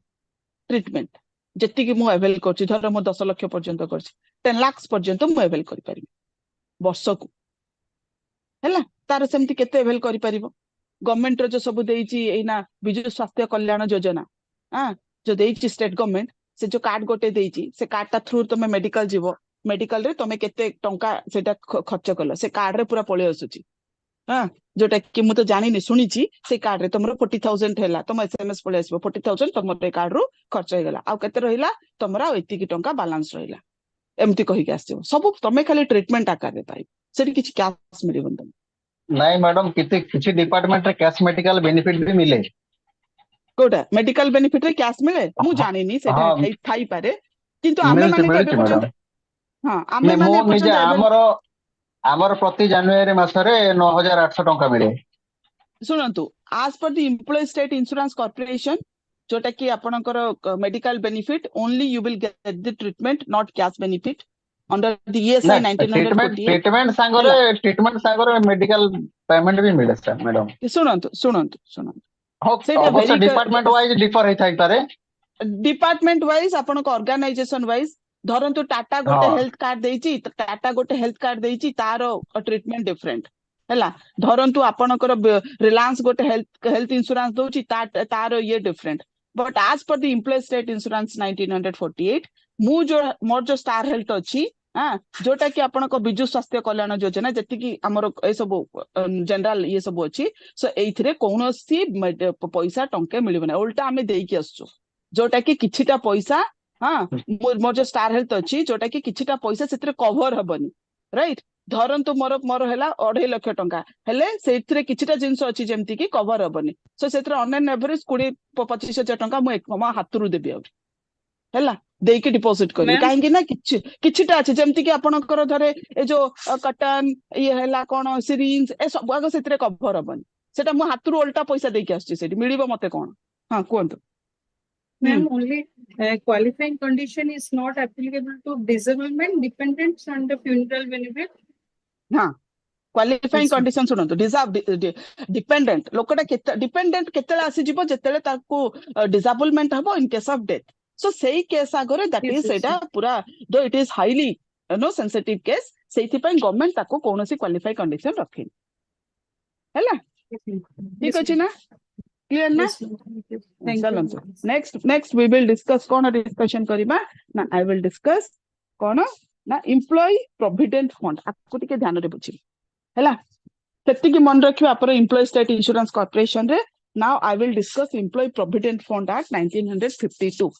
ट्रीटमेंट जति कि मु अवेल करछि धरो मु 10 लाख पर्यंत करछि 10 लाख पर्यंत मु अवेल करि परिबे वर्ष को हैला. तार सेमति केते अवेल करि परिबो गवर्नमेंट रो जो सब देइछि एना बिजु स्वास्थ्य कल्याण योजना हां जो देइछि स्टेट गवर्नमेंट से जो कार्ड गोटे देइछि से कार्ड ता थ्रू तमे मेडिकल जीवो मेडिकल रे तमे केते टंका सेटा खर्च कलो से कार्ड रे पूरा पळे आसुछि. हां जोटा कि मु तो जानिनी सुनिछि से कार्ड रे तमरो 40,000 हैला तम एसएमएस पळे आसीबो 40,000 तमरो कार्ड रो खर्च हे गेला आ केते रहिला तमरा एति की टंका बैलेंस रहिला एमती कहिक आसो सब तमे खाली ट्रीटमेंट आकार रे पाइब सेठी किछि कैश मिलिबन तम नहीं मैडम किसी डिपार्टमेंट रे कैश मेडिकल बेनिफिट भी मिले कोटा मेडिकल बेनिफिट रे कैश मिले मु हाँ जानिनी सेटा हाँ थाई पारे किंतु आमे माने तो एबे मिलुची पर्यंत मैडम हाँ आमे मु माने निजे पर्यंत एबे आमर आमर प्रति जानुआरी मासरे 9800 टंका मिले सुनंतु आज पर the employee state insurance corporation जोटा कि आपनकर medical benefit only you will get the treatment not cash benefit under the ना ईएसआई 1948 ट्रीटमेंट ହେଲା सांगरे मेडिकल पेमेंट भी मिले सर मैडम ଶୁଣନ୍ତୁ ଶୁଣନ୍ତୁ ଶୁଣନ୍ତୁ हो ସେଇଟା अवश्य डिपार्टमेंट वाइज डिफर होई थाई पारे डिपार्टमेंट वाइज आपनक ऑर्गेनाइजेशन वाइज धरंतु टाटा गोटे हाँ हेल्थ कार्ड देइची टाटा गोटे हेल्थ कार्ड देइची तारो ट्रीटमेंट डिफरेंट हैला धरंतु आपनकर रिलायंस गोटे हेल्थ इंश्योरेंस दोची तारो ये डिफरेंट बट आज पर द एम्प्लॉय स्टेट इंश्योरेंस 1948 मु जो मोर जो स्टार हेल्थ अछि हाँ जोटा कि आपनक बिजु स्वास्थ्य कल्याण योजना जति कि हमर ए सब जनरल ये सब अछि सो एइथरे कोनोसी पैसा टंके मिलिबना उल्टा हमें देइकी आसछु जोटा कि किछिटा पैसा हाँ मोर जो स्टार हेल्थ अछि जोटा कि किछिटा पैसा सेतरे कवर हबनी राइट धरंतु मोर मोर हैला 2.5 लाख टंका हेले सेतरे किछिटा जिंस अछि जेमति कि कवर हबनी सो सेतरे ऑन एन एवरेज 20-25 हजार टंका मु एक हातरू देबी आ हैला देकी डिपॉजिट करबी मैम काहेकि ना किछिटा अछि जेमति कि आपनकर धरे ए जो कटन ये हैला कोन सिरिंज ए सब आगो सेतरे कवर हबनी सेटा मु हातरू उल्टा पैसा देकी आछी सेठी मिलिबो मते कोन हाँ कोंतु ma'am only qualifying condition is not applicable to disablement dependents and the funeral benefit. हाँ क्वालिफाइंग Yes, ma'am. कंडीशन सुनंतु डिपेंडेंट लोकटा केते डिपेंडेंट केतेला आसी जिवो जेतेले ताको डिसेबलमेंट हबो in case of death so सेही केस आगरे दैट Yes, इज yes, सेटा ma'am. पूरा दो it is highly no sensitive case सेही पय गवर्नमेंट ताको कोनोसी क्वालिफाई कंडीशन रखिन हैला Yes, ma'am. ठीक Yes, अछि ma'am. ना क्लियर ना Yes, ma'am. Thank you. Thank you. चलंतु नेक्स्ट वी विल डिस्कस कोन डिस्कशन करिबा ना आई विल डिस्कस कोन ना एम्प्लॉय प्रोविडेंट फंड आपको टिके ध्यान रे बुझी हैला सेतिकी मन रखियो आपरो एम्प्लॉय स्टेट इंश्योरेंस कॉर्पोरेशन रे now I will discuss employee provident fund act 1952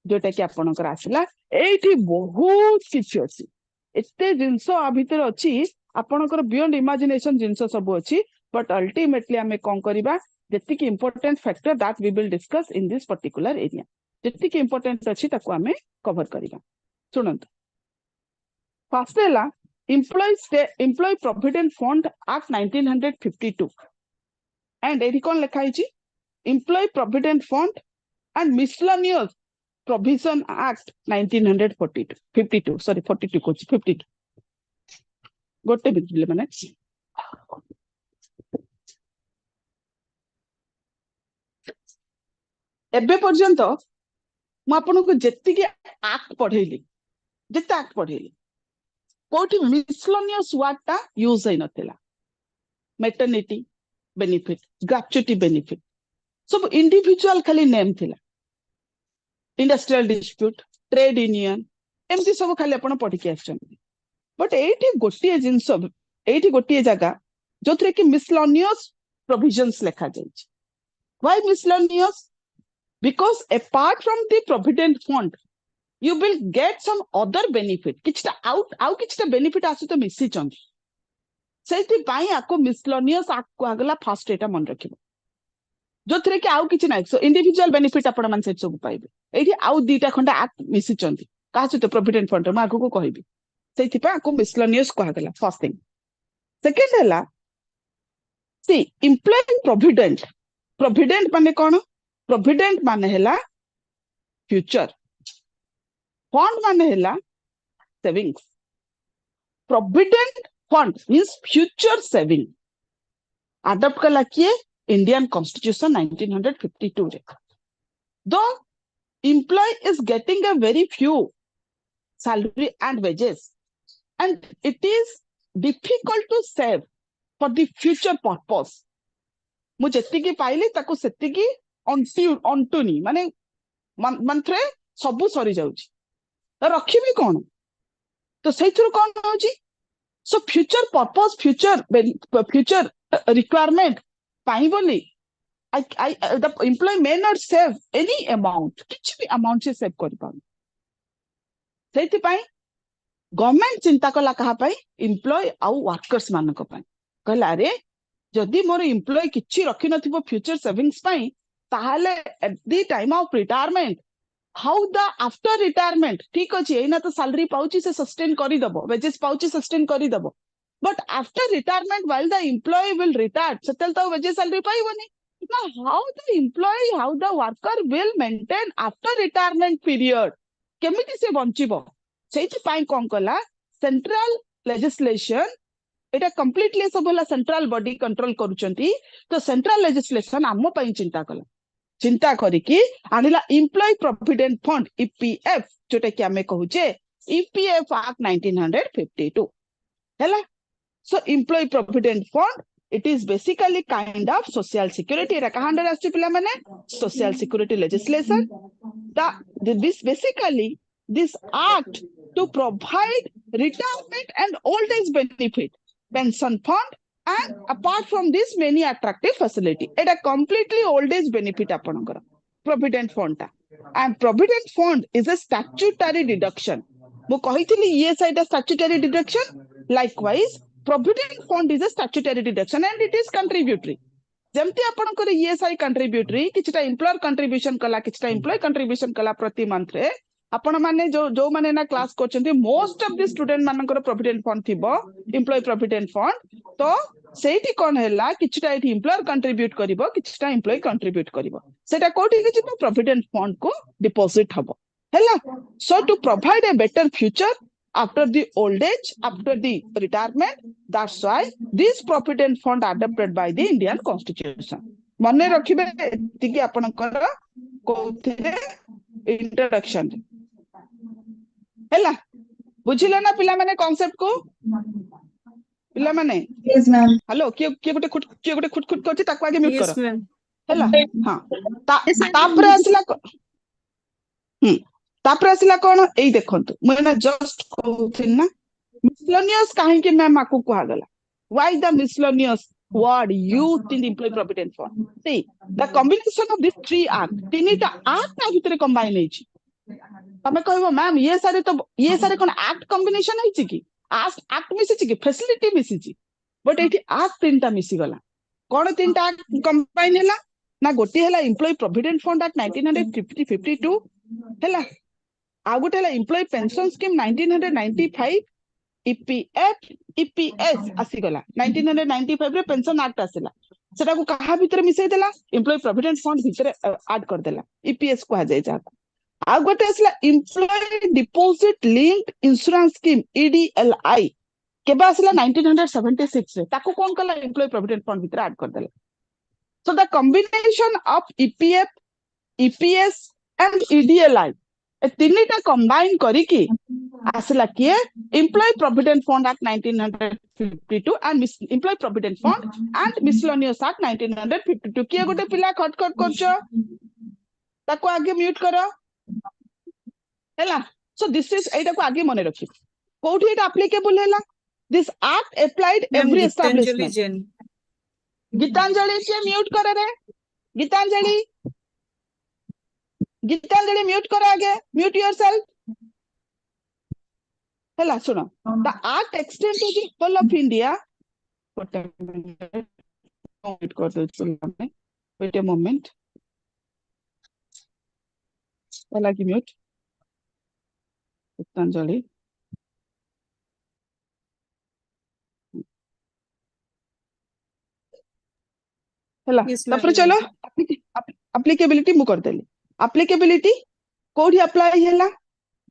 जोटा कि आपनकर आसिला एठी बहुत किछि अछि एते जिंसो आ भीतर अछि आपनकर बियॉन्ड इमेजिनेशन जिंसो सब अछि बट अल्टीमेटली हमें कोन करिबा जेतिकी important factor that we will discuss in this particular area जेतिकी इंपोर्टेंट अछि ताको हमें कवर करिबा सुनंतु फर्स्ट हैला employ provident fund act 1952 and एठी कोन लिखा हिची employee provident fund and miscellaneous provision act 1952 sorry 42 कोच 52 गोटे बिजले माने एबे पर्यंत मु आपनको जेतिकी एक्ट पढेली जेते एक्ट पढेली कोठी मिसलेनियस वर्ड ता यूज होई नथिला मैटरनिटी बेनिफिट ग्रेच्युटी बेनिफिट सब इंडिविजुअल खाली नेम थिला इंडस्ट्रियल डिस्प्यूट ट्रेड यूनियन एमती सब खाली आपण पढी के आछन बट एठी गोटिए जिंस एठी गोटिए जगह जोथरे कि मिसलेनियस प्रोविजंस लिखा जाय why miscellaneous because apart from the provident fund you will get some other benefit किछटा आउ किछटा बेनिफिट आसु तो मिसी चंद सेति पाई आको मिसलेनियस आको आगला फर्स्ट एटा मन रखिबो जोथरे कि आउ किछ नाइ सो इंडिविजुअल बेनिफिट आपण मान से सब पाइबे एठी आउ दीटा खंडा एक्ट मिसी चंद कासु तो प्रोविडेंट फंड मा आको को कहबी सेति पा आको मिसलेनियस को आगला फर्स्ट थिंग सेकंड हैला सी एम्प्लॉय प्रोविडेंट माने कोन प्रोविडेंट माने हैला फ्यूचर फंड माने हैला savings provident fund means future saving adopt कला किए इंडियन कॉन्स्टिट्यूशन 1952 रे दो employ is getting a very few salary and wages and it is difficult to save for the future purpose मु जेतिकी पाइली ताको सेतिकी अंटुनी माने मंत्रे सबु सरी जाउची रखिबी कोन तो सेइथुर कोन होची so future purpose future requirement पाई बोली I the employee may not save any amount किछि भी अमाउंट से सेव कर पाउ सेति पाई गवर्नमेंट चिंता कला कहा पाई एम्प्लॉय आउ वर्कर्स मानक पाई कहला अरे जदि मोर एम्प्लॉय किछि रखि नथिबो फ्यूचर सेविंग्स पाई ताहाले at the time of retirement how the after retirement ठीक अछि एना तो सैलरी पाउची से सस्टेन करि दबो वेजेस पाउची सस्टेन करि दबो but after retirement while the employee will retire settle तो वेजेस सैलरी पाइबोनी ना how the employee how the worker will maintain after retirement period केमिति से बंचिबो सेति पाई कोन कला सेंट्रल लेजिस्लेशन एटा कंप्लीटली सब होला सेंट्रल बॉडी कंट्रोल करूचंती तो सेंट्रल लेजिस्लेशन आम पई चिंता कला चिंता करिकी आनिला एम्प्लॉय प्रोविडेंट फंड ईपीएफ जोटा कि हमें कहूचे ईपीएफ एक्ट 1952 हैला so employee provident fund it is basically kind of social security area कहा अंडर आछि पिला माने social security legislation this basically this act to provide retirement and old age benefit pension fund and apart from this many attractive facility eta completely old age benefit apanakara provident fund ta and provident fund is a statutory deduction mo kahithili esi ta statutory deduction likewise provident fund is a statutory deduction and it is contributory जेमती आपनकर ESI contributory किछटा employer contribution कला किछटा employ contribution कला प्रति month रे आपण माने जो माने ना क्लास करछन्ती मोस्ट ऑफ द स्टूडेंट मानकर प्रोविडेंट फंड थिबो एम्प्लॉय प्रोविडेंट फंड तो सेठी कोन हैला किछटा एठी एम्प्लॉयर कंट्रीब्यूट करिवो किछटा एम्प्लॉय कंट्रीब्यूट करिवो सेटा कोठी कि जितो प्रोविडेंट फंड को डिपॉजिट हबो हैला so to provide a better future after the old age after the retirement that's why this provident fund adopted by the Indian constitution मने रखिबे एतिकी आपनकर कोथिरे इंट्रोडक्शन हैला बुझिले ना पिला माने कांसेप्ट को पिला माने यस मैम हेलो के गोटे खुट करछि ताको आगे म्यूट Yes, करो ma'am. हैला हां तापर आसला तापर आसला कोन एई देखंतु मैं जस्ट कहउथिन ना मिसलेनियस काहे के मैम आकु कुहा गला why the miscellaneous word used in the employee provident fund see the combination of these three act तीनटा act ना भितरे कंबाइन हेछि तमे कहबो मैम ये सारे कोन act कॉम्बिनेशन हेछि कि act मिसिछि कि फैसिलिटी मिसिछि बट एठी act तीनटा मिसि गला कोन तीनटा कंबाइन हैला ना गोटी हैला एम्प्लॉय प्रोविडेंट फंड एक्ट 1952 हैला आ गोटे हैला employ pension scheme 1995 EPF EPS आसी गला 1995 रे पेंशन एक्ट आसिला सेटा को कहा भीतर मिसै देला एम्प्लॉय प्रोविडेंट फंड भीतर ऐड कर देला ईपीएस को आ जाय जा आ गोटे आसिला employee deposit linked insurance scheme EDLI केबा आसिला 1976 रे ताको कोन कला एम्प्लॉय प्रोविडेंट फंड भीतर ऐड कर देला so the combination of EPF EPS and EDLI ए तीनटा कंबाइन करी की आसला किए employee provident fund act 1952 and employee provident fund and miscellaneous act 1952 किए गोटे पिला खट करछो ताको आगे म्यूट करो हैला सो दिस इज एटा को आगे मने रखी कोठी एटा एप्लीकेबल हैला this act applied Ma'am, every Gitanjali establishment Jain. Gitanjali के म्यूट करे रे गीतांजलि म्यूट करो आगे म्यूट योरसेल्फ हैला सुनो the act extend to the whole of India mute कर दो सुनो वेट ए मोमेंट हैला की म्यूट गीतांजलि हैला Yes, ma'am. तापर चलो एप्लीकेबिलिटी मु कर देली एप्लीकेबिलिटी कोठी अप्लाई हैला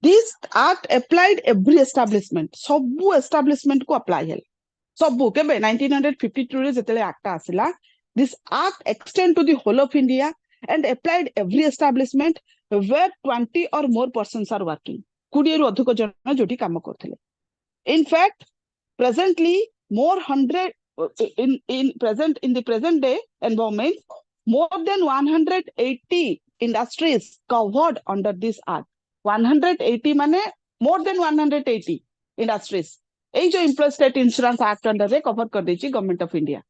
this act applied every establishment सबु एस्टैब्लिशमेंट को अप्लाई हैला सबु केबे 1952 रे जेतेले एक्ट आसिला this act extend to the whole of India and applied every establishment where 20 or more persons are working 20 रु अधिक जन जोठी काम करथिले in fact presently more 100 in the present day environment more than 180 industries covered under this act 180 माने more than 180 industries ए जो employ state insurance act under रे cover कर देची गवर्नमेंट ऑफ इंडिया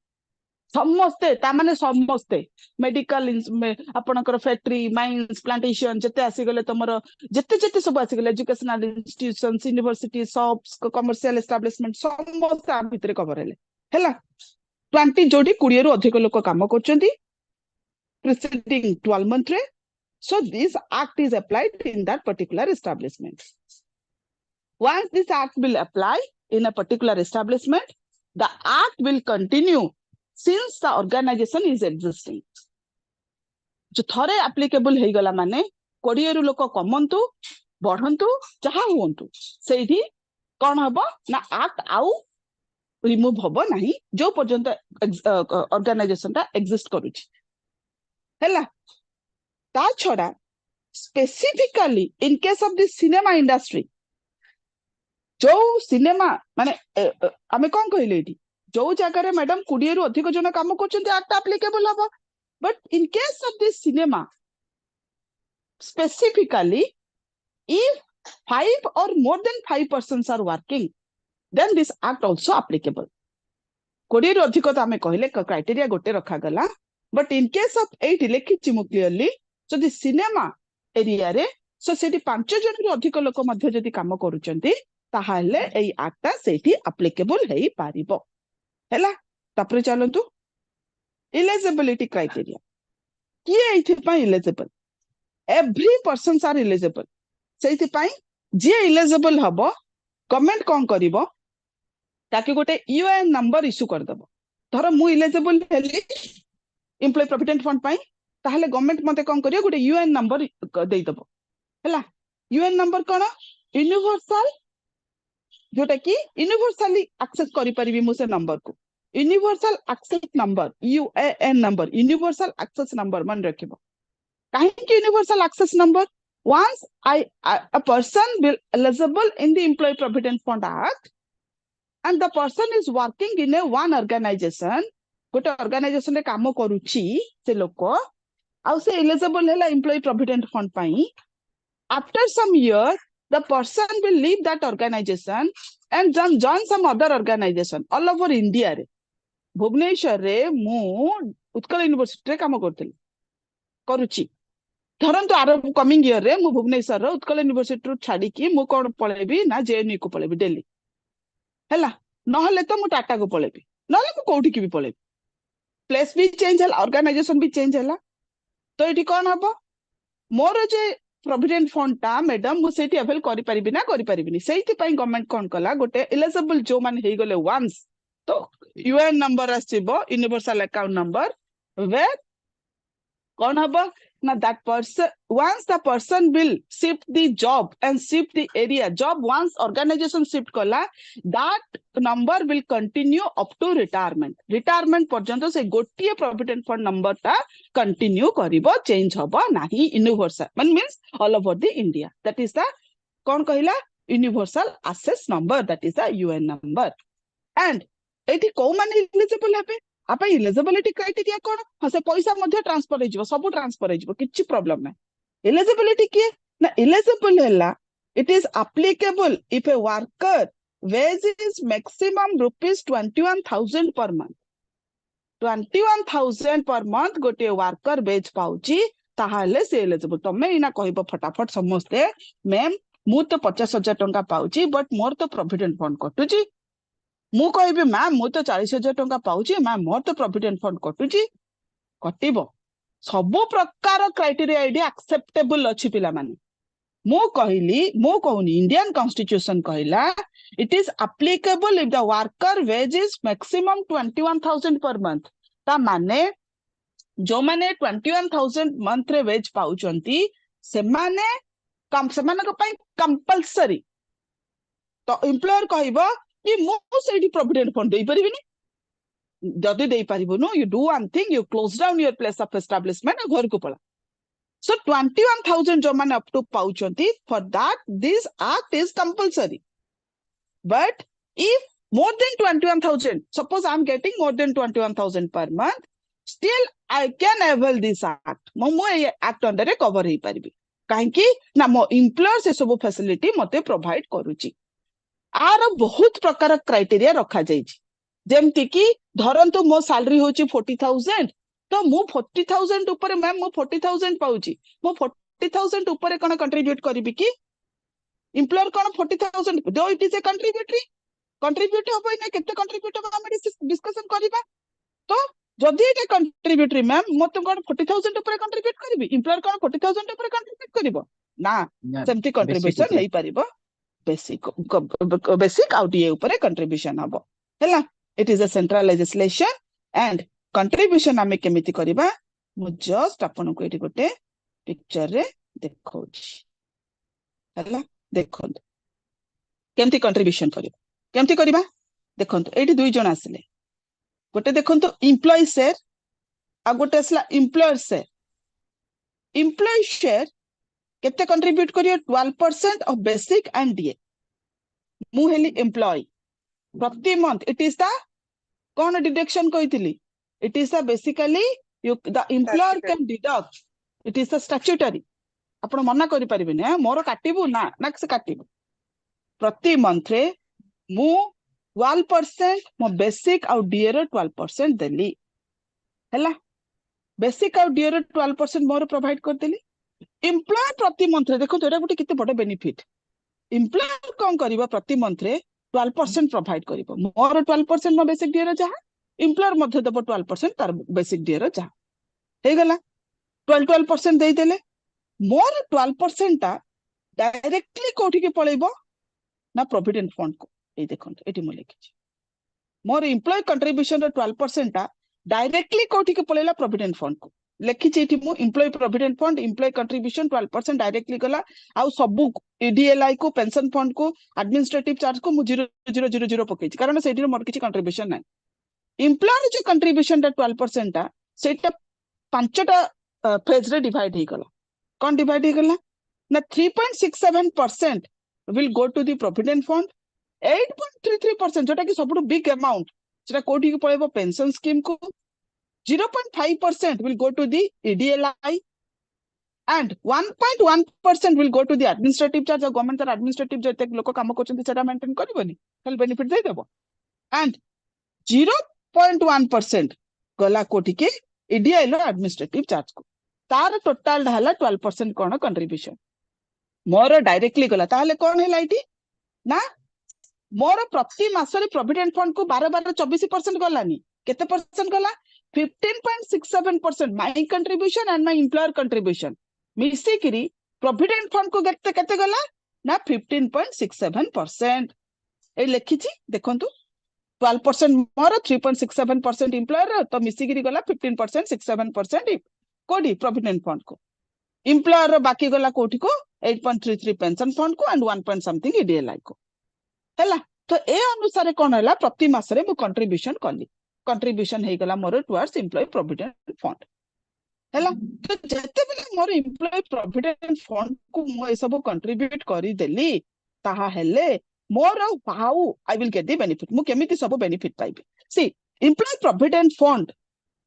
समस्ते तामाने समस्ते मेडिकल आपणकर फैक्ट्री माइंस प्लांटेशन जते आसीगले तमर जते जते सब आसीगले educational institutions university shops commercial establishment समस्त आ भितरे कवर हेले हैला 20 जोडी 20 रु अधिक लोक काम करचंती preceding 12 month रे so this act is applied in that particular establishment. Once this act will apply in a particular establishment, the act will continue since the organization is existing. जो थरे applicable हे गला माने 20 रु लोक कमंतु बढ़ंतु जहा हुंतु सेठी कोन हबो ना act आउ रिमूव हबो नाही जो पर्यंत ऑर्गेनाइजेशन ता एग्जिस्ट करूची हैला ता छोड़ा specifically in case of the cinema industry जो सिनेमा माने आमे कोन कहले एटी जो जगह रे मैडम 20 रु अधिक जन काम करचंती एक्ट एप्लीकेबल हबो but in case of the cinema specifically if 5 or more than 5 persons are working then this act also applicable. 20 रु अधिक तो आमे कहले क्राइटेरिया गोटे रखा गला बट इन केस ऑफ 8 लिखिछि मु clearly so the cinema area रे सो सेठी 5 जन रु अधिक लोक मध्ये जदी काम करूचंती ताहाले एई एक्टा सेठी एप्लीकेबल हेई पारिबो हैला तापरे चलंतु एलिजिबिलिटी क्राइटेरिया किए एथि पई eligible every persons are eligible सेथि पई जे एलिजिबल हबो गवर्नमेंट कोन करिवो ताकि गोटे यूएएन नंबर इशू कर दबो धर मु एलिजिबल हेली एम्प्लॉय प्रोविडेंट फंड पई ताहाले गवर्नमेंट मते कोन करियो गोटे यूएएन नंबर देई दबो हैला यूएएन नंबर कोन यूनिवर्सल जोटा कि यूनिवर्सली एक्सेस करि परिबी मु से नंबर को universal access number UAN number universal access number मन रखिबो काहे कि universal access number once a person will eligible in the employee provident fund act and the person is working in a one organization गोटे organization रे काम करूची से लोक आउ से एलिजिबल हैला एम्प्लॉय प्रोविडेंट फंड पई after some year the person will leave that organization and join some other organization all over India रे भुवनेश्वर रे मु उत्कल यूनिवर्सिटी रे काम करथि करूची धरंतु आर कमिंग ईयर रे मु भुवनेश्वर रो उत्कल यूनिवर्सिटी रो छाडी की मु कोन पळेबी ना जेएनयू को पळेबी दिल्ली हैला नहले तो मु टाटा को पळेबी नहले मु कोठी की भी पळेबी प्लेस भी चेंज हला ऑर्गेनाइजेशन भी चेंज हला तो एठी कोन हबो मोर जे प्रोविडेंट फंड ता मैडम मु सेठी अवेल करि परिबी ना करि परिबिनी सेठी पई गवर्नमेंट कोन कला गोटे एलिजिबल जो मान हेई गले वंस तो यूएन नंबर आसीबो यूनिवर्सल अकाउंट नंबर वे कोन हबो ना that person once the person will shift the job and shift the area job once organization shift kala that number will continue up to retirement पर्यंत से गोटिए provident fund number ता continue करिवो change होबो नाही universal means all over the India that is the कोन कहिला universal access number that is the UN number and एठी को माने eligible हेबे आपा एलिजिबिलिटी क्राइटेरिया कोन हसे पैसा मध्ये ट्रांसफर हे जिवो सब ट्रांसफर हे जिवो किछि प्रॉब्लम नै एलिजिबिलिटी के ना एलिजिबल हैला it is applicable if a worker wage is maximum rupees 21,000 per month 21,000 per month गोटे वर्कर वेज पाउची ताहाले से एलिजिबल तमे इना कहबो फटाफट समस्ते मैम मु तो 50,000 टंका पाउची बट मोर तो प्रोविडेंट फंड कटुची मु कहबी मैम मु तो 40,000 टंका पाउची मैम मोर तो प्रोविडेंट फंड कटुची कटिबो सब प्रकार क्राइटेरिया आईडी एक्सेप्टेबल अछि पिला माने मु कहूनी इंडियन कॉन्स्टिट्यूशन कहला it is applicable if the worker wage is maximum 21,000 per month ता माने जो माने 21,000 मंथ रे वेज पाउचंती से माने सेमानक पई कंपल्सरी तो एम्प्लॉयर कहबो कि मु सेठी प्रोविडेंट फंड देई परिबिनी जदि देई परिबोनु you do one thing you close down your place of establishment घर को पळा सो 21,000 जो माने अप टू पाउचंती for that this act is compulsory but if more than 21,000 suppose I am getting more than 21,000 per month still I can avail this act मो act under cover हे परिबी काहे कि ना मो एम्प्लॉयर से सब फैसिलिटी मते provide करूची आर बहुत प्रकार क्राइटेरिया रखा जाइछि जेमति कि धरंतु मो सैलरी होची 40,000 तो मु 40,000 ऊपर मैम मु 40,000 पाउची मु 40,000 ऊपर कोन कंट्रीब्यूट करबी कि एम्प्लॉयर कोन 40,000 दो इट इज ए कंट्रीब्यूट हो ना केते कंट्रीब्यूट हो हम डिस्कशन करबा तो जदि एटा कंट्रीब्यूटरी मैम मत कोन 40,000 ऊपर कंट्रीब्यूट करबी एम्प्लॉयर कोन 40,000 ऊपर कंट्रीब्यूट करबो ना सेमती कंट्रीब्यूशन नहीं पारिबो बेसिक आउ डीए ऊपर कंट्रीब्यूशन हबो हैला it is a central legislation and contribution आमे केमिति करबा मु जस्ट आपन को एटी गोटे पिक्चर रे देखौछि हैला देखो केमती कंट्रीब्यूशन करबा केमती करबा देखंतु एटी दुई जण आसले गोटे देखंतु एम्प्लॉय शेयर आ गोटे असला एम्प्लॉयर शेयर केते कंट्रीब्यूट करियो 12% ऑफ बेसिक एंड डीए मु हेली एम्प्लॉय प्रति मंथ इट इज द कोन डिडक्शन कहितली it is the basically the employer can deduct it is the statutory आपण मना करि परिबे मोर काटिबु ना ना से काटिबु प्रति मंथ रे मु 12% मो बेसिक आउ डीए रो 12% देली हैला बेसिक आउ डीए रो 12% मोर प्रोवाइड कर देली एम्प्लॉय प्रति मंथ रे देखो एटा गोटे किते बड़ बेनिफिट एम्प्लॉयर कोन करबो प्रति मंथ रे 12% प्रोवाइड करबो मोर 12% मो बेसिक डीए रो जहा एम्प्लॉयर मध्ये देबो 12% तार बेसिक डीए रो जहा हे गला 12% दे देले मोर 12% ता डायरेक्टली कोठी के पळेबो ना प्रोविडेंट फंड को ए देखंत एटी मो लिखिछि मोर एम्प्लॉय कंट्रीब्यूशन रो 12% ता डायरेक्टली कोठी के पळेला प्रोविडेंट फंड को लिखिछि एटी मो employ provident fund employ contribution 12% directly गला आउ सबु ईडीएलआई को पेंशन फंड को एडमिनिस्ट्रेटिव चार्ज को मु 0.000 पकेछि कारण सेठी मोर किछि कंट्रीब्यूशन नै एम्प्लॉयर जो कंट्रीब्यूशन ता 12% ता सेटा पांचटा फेज रे डिवाइड हे गला कौन डिवाइड हे गला ना 3.67% will go to the provident fund 8.33% जोटा कि सबुठ बिग अमाउंट सेटा कोठी के पळेबो पेंशन स्कीम को 0.5% will go to the EDLI and 1.1% will go to the administrative charge government तर एडमिनिस्ट्रेटिव जते लोक काम करछन सेटा मेंटेन करबोनी खाली बेनिफिट दे देबो and 0.1% गला कोठी के EDI लो एडमिनिस्ट्रेटिव चार्ज को तार टोटल ढाला 12% कोन कंट्रीब्यूशन मोर डायरेक्टली गला ताहले कोन हेला इटी ना मोर प्रति मासरे प्रोविडेंट फंड को 12-24% गलानी केते परसेंट गला 15.67% my contribution and my employer contribution मिसी करी प्रोविडेंट फंड को केते गला ना 15.67% ए लिखिछि देखंतु 12% मोर 3.67% एम्प्लॉयर तो मिसी करी गला 15.67% कोडी प्रोविडेंट फंड को एम्प्लॉयर रो बाकी गला कोठी को 8.33 पेंशन फंड को एंड 1 पॉइंट समथिंग ईडीएलआई को हैला तो ए अनुसार कोन हैला प्रति मासरे मु कंट्रीब्यूशन करली कंट्रीब्यूशन हे गला more towards employ provident fund हैला तो जते बेले मोर एम्प्लॉय प्रोविडेंट फंड को मु ए सब कंट्रीब्यूट करी देली ताहा हेले मोर how I will get the benefit मु केमिति सब बेनिफिट पाइबे see employ provident fund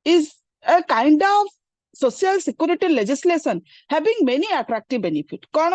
is a kind of social security legislation having many attractive benefit कोन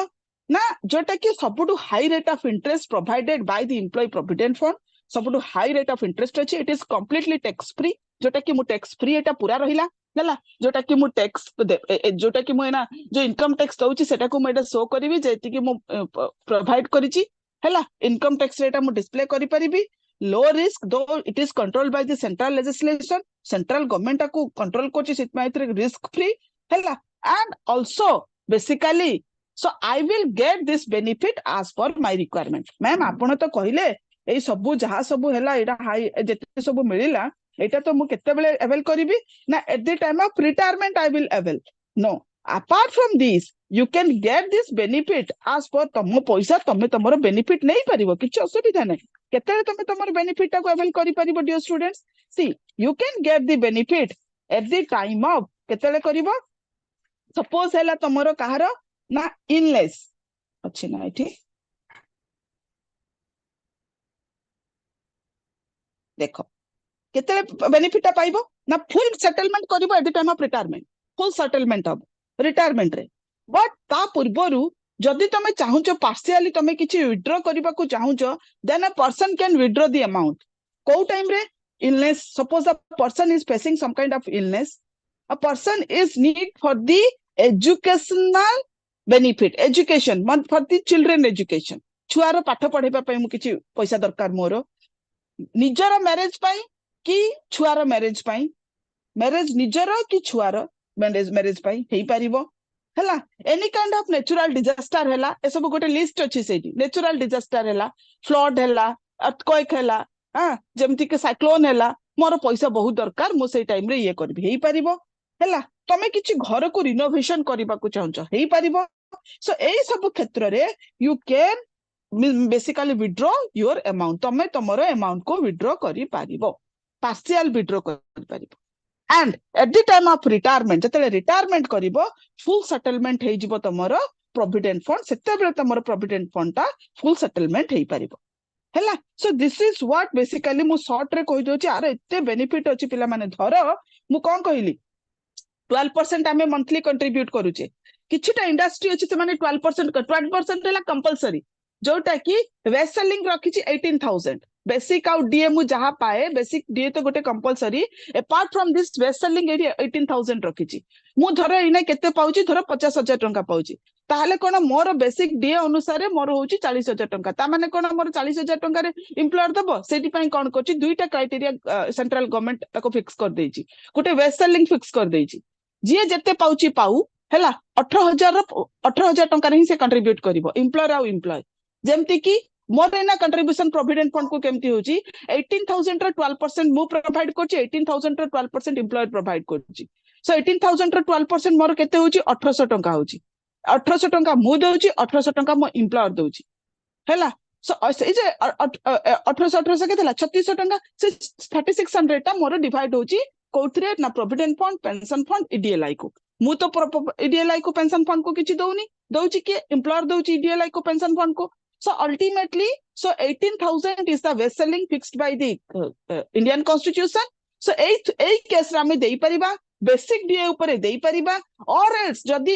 ना जोटा कि सबुटु high rate of interest provided by the employ provident fund सबुटु हाई रेट ऑफ इंटरेस्ट अछि it is completely tax free जोटा कि मु टैक्स फ्री एटा पूरा रहिला हला जोटा कि मु टैक्स जोटा कि मु एना जो इनकम टैक्स दउची सेटा को मु एटा शो करबी जेति कि मु प्रोवाइड करिछि हला इनकम टैक्स रेटा मु डिस्प्ले करि परिबी लो रिस्क दो it is controlled by the central legislation central government को कंट्रोल कोची सितमाइत्रे रिस्क फ्री हला and also basically so I will get this benefit as per my requirement ma'am आपण तो कहिले ए सब जहा सब हैला एटा हाई जेते सब मिलिला एटा तो मु केते बेले अवेल करिवि ना at the time of retirement I will avail no apart from this you can get this benefit as per तम पैसा तमे तमरो बेनिफिट नहीं परिबो किछ असुविधा नै केते तमे तमरो बेनिफिट को अवेल करि परिबो dear students see you can get the benefit at the time of केते करिवो सपोज हैला तमरो कहारो ना इनलेस अछि ना एठी देखो केते बेनिफिट पाइबो ना फुल सेटलमेंट करिवो at the time of retirement full settlement अब रिटायरमेंट रे बट ता पूर्वरु जदि तमे चाहुचो पार्शियली तमे किछि विथड्रॉ करबा को चाहुचो then a person can withdraw the amount को टाइम रे illness, suppose a person is facing some kind of illness, a person is need for the educational benefit, education for the children education, छुआर पाठ पढ़ेबा पई मु किछि पैसा दरकार मोर, निजर marriage पई कि छुआर मैरिज पई, मैरिज निजर कि छुआर मैरिज पई हेई परिबो हला। Any kind of natural disaster हला, ए सब गोटे लिस्ट अछि सेठी, नेचुरल डिजास्टर हला, फ्लड हला, अर्थक्वेक हला, हां जेमति के साइक्लोन हला, मोर पैसा बहुत दरकार, मु सेई टाइम रे ये करबी हेई परिबो हला। तमे किछि घर को रिनोवेशन करबा को चाहछ हेई परिबो। सो एई सब क्षेत्र रे you can basically withdraw your amount, तमे तमरो अमाउंट को विथड्रॉ करि पारिबो, पार्शियल विथड्रॉ करि पारिबो। And at the time of retirement जतले रिटायरमेंट करिवो फुल सेटलमेंट हे जिवो तमरो प्रोविडेंट फंड, सेते बेले तमरो प्रोविडेंट फंड ता फुल सेटलमेंट हे पारिबो हैला। So this is what basically मु शॉर्ट रे कहि दोची, आर एते बेनिफिट अछि पिला माने। धरो मु कोन कहिली 12% आमे मंथली कंट्रीब्यूट करूचे, किछिटा इंडस्ट्री अछि से माने 12% हैला कंपलसरी, जोटा कि वेस्ट सेलिंग रखिछि 18000 बेसिक आउ डीए मु जहा पाए, बेसिक डीए तो गोटे compulsory, apart from this west ceiling area 18000 रखिछि। मु धरो इने केते पाउछि, धरो 50000 टंका पाउछि, ताहले कोन मोर बेसिक डीए अनुसार मोर होछि 40000 टंका, ता माने कोन मोर 40000 टंका रे एम्प्लॉयर दबो। सेति पई कोन करछि, दुईटा क्राइटेरिया सेंट्रल गवर्नमेंट ताको फिक्स कर देछि, गोटे वेस्ट सेलिंग फिक्स कर देछि, जे जेते पाउछि पाउ हैला 18000 टंका रे ही से कंट्रीब्यूट करिवो एम्प्लॉयर आउ एम्प्लॉय। जेमति कि मोर एना कंट्रीब्यूशन प्रोविडेंट फंड को केमती होची 18000 रे 12% मु प्रोवाइड करची, 18000 रे 12% एम्प्लॉयर प्रोवाइड करची। सो 18000 रे 12% मोर केते होची 1800 टंका होची, 1800 टंका मु देउची, 1800 टंका मो एम्प्लॉयर देउची हैला। सो से जे 1800 केतेला 3600 टंका, से 3600 टा मोर डिवाइड होची कोथरे ना प्रोविडेंट फंड, पेंशन फंड, ईडीएलआई को। मु तो ईडीएलआई को पेंशन फंड को किछि दउनी, दउची कि एम्प्लॉयर दउची ईडीएलआई को पेंशन फंड को। So ultimately, so 18,000 is the best selling fixed by the Indian Constitution. So eight case rame dei pariba, basic DA upare dei pariba, or else जदि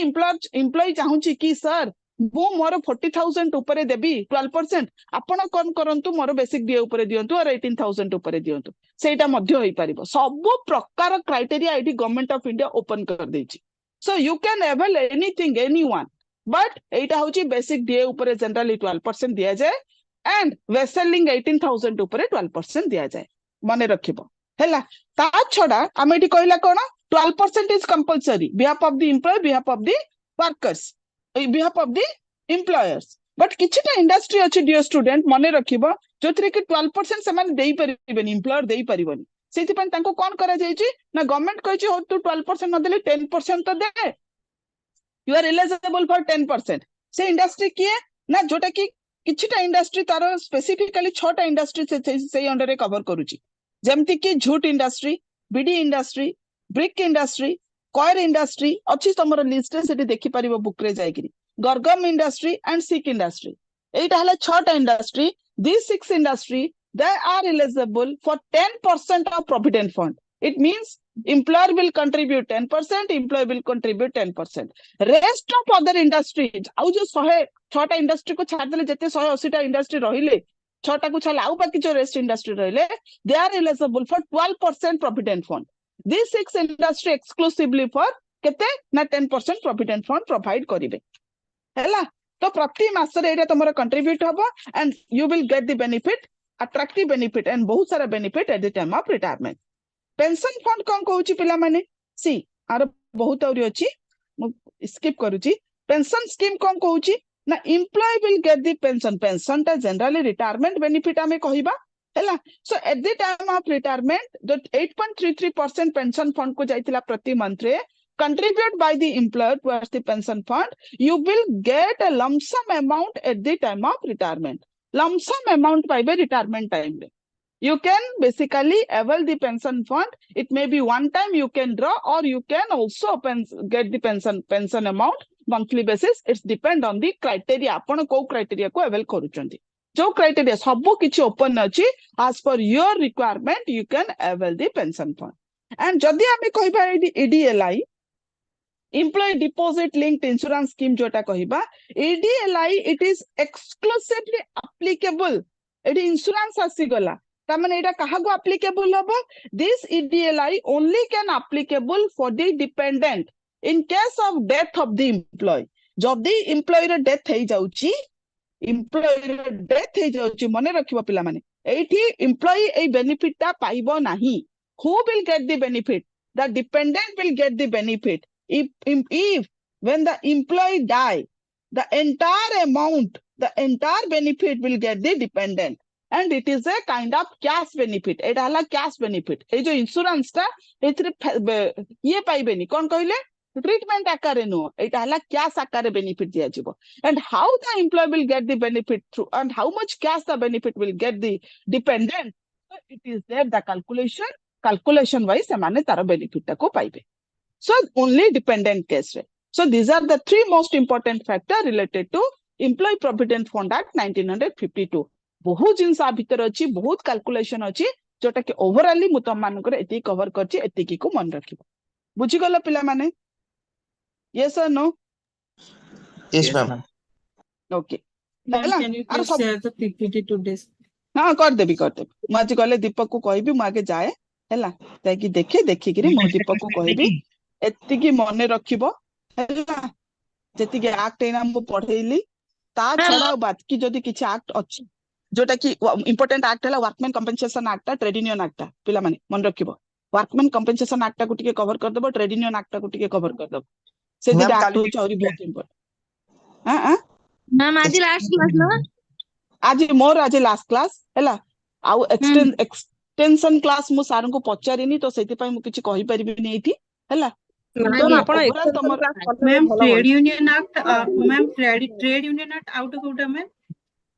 employee चाहूची कि sir मु मोर 40,000 उपरे देबी 12%, आपण कोन करंतु मोर बेसिक डीए उपरे दियंतु और 18,000 उपरे दियंतु, सेटा मध्य होई परिबो। सब प्रकार क्राइटेरिया एठी गवर्नमेंट ऑफ इंडिया ओपन कर देछि। So you can avail anything anyone, but एटा होची बेसिक डीए उपरे जनरली 12% दिया जाए, एंड वेस्ट सेलिंग 18,000 उपरे 12% दिया जाए, मने रखिबो हैला। ता छडा हम एठी कहला कोन 12% is compulsory behalf of the employ, behalf of the workers, behalf of the employers. But किछटा इंडस्ट्री अछि डियर स्टूडेंट मने रखिबो जोथरे कि 12% से माने देई परिबेनी, एम्प्लॉयर देई परिबोनी। सेति पन तांको कोन करा जायछि ना गवर्नमेंट कहछि हो तू 12% न देले 10% तो दे, you are eligible for 10%। से इंडस्ट्री किए ना जोटा कि किछटा इंडस्ट्री तारो स्पेसिफिकली 6टा इंडस्ट्री से अंडर रे कवर करूची, जेमति कि jute industry, bidi industry, brick industry, coir industry अछि तमरो लिस्ट रे सेठी देखि परिबो बुक रे जायगिरी, गर्गम इंडस्ट्री एंड सिक इंडस्ट्री। एटा हला 6टा industry. These 6 industry they are eligible for 10% of provident fund. It means employer will contribute 10%, employee will contribute 10%. Rest of other industries आउ जो 106टा इंडस्ट्री को छाड़ देले, जते 180टा इंडस्ट्री रहिले 6टा को छाला आउ बाकी जो रेस्ट इंडस्ट्री रहिले they are eligible for 12% provident fund. These 6 industry exclusively for केते ना 10% provident fund provide करिवे हैला। तो प्रति मासरे एटा तमरो कंट्रीब्यूट हबो and you will get the benefit, attractive benefit and बहुत सारा benefit at the time of retirement. Pension fund कोन कहूची पिला माने सी आरो बहुत औरी अछि, मु स्किप करूची। पेंशन स्कीम कोन कहूची ना employ will get the pension, pension ता जनरली रिटायरमेंट बेनिफिट आमे कहिबा हैला। So at the time of retirement जो 8.33% पेंशन फंड को जाइतिला प्रति मंथ रे contribute by the employer towards the pension fund, you will get a lump sum amount at the time of retirement. Lump sum amount by the retirement time. You can basically avail the pension fund. It may be one time you can draw, or you can also get the pension amount monthly basis. It's depend on the criteria. आपण को criteria को avail करूचंती, जो criteria सब किछि open अछि, as per your requirement you can avail the pension fund. And जदि आमे कहिबा EDLI Employee Deposit Linked Insurance Scheme जोटा कहिबा, EDLI it is exclusively applicable, एडी इंश्योरेंस आसी गला तामाने एटा काहागु applicable हबो this EDLI only can applicable for the dependent in case of death of the employee जदि employee रे death हेइ जाउची employee रे death हेइ जाउची मने रखिबो पिला माने एठी employee ए benefit ता पाइबो नाही who will get the benefit the dependent will get the benefit if when the employee die the entire amount the entire benefit will get the dependent and it is a kind of cash benefit एटा हला cash benefit ए जो insurance ता एथिरे ये पाइबेनी कोन कहिले treatment आकारे no एटा हला cash आकारे benefit दिया जिवो and how the employee will get the benefit through and how much cash the benefit will get the dependent so it is there the calculation wise semane तार benefit ta को पाइबे so only dependent case रे so these are the three most important factor related to employee provident fund act 1952 बहुत जिनस आ भीतर अछि बहुत calculation अछि जोटा कि ओवरऑली मु तम मानकर एति कवर करछि एति की को मन रखिबो बुझि गलो पिला माने यस और no Yes, ma'am. Okay Ma'am, हला can you आरो please सब share the PPT to this? हां कर देबी मु आज गले दीपक को कहबी मु आगे जाए हला जाय कि देखि कि मु दीपक को कहबी एति की मने रखिबो हला जेति के एक्ट एना मु पढेइली ता छडा बात की जदी किछि एक्ट अछि जोटा कि इंपोर्टेंट एक्ट है workman compensation act trade union act पिला माने मन रखिबो वर्कमैन कंपेंसेशन एक्ट को टिके कवर कर देबो ट्रेड यूनियन एक्ट को टिके कवर कर देबो से Ma'am, दिटा एक्ट काली होछ और बहुत इंपोर्टेंट हां मैम आज लास्ट क्लास ना आज मोर आज लास्ट क्लास हैला आउ एक्सटेंशन क्लास मु सार को पचारिनी तो सेति पई मु किछि कहि परिबि नै एठी हैला मैम आपण ओवरऑल तमर Ma'am, Trade Union Act, ma'am, Trade Union Act out of order, ma'am.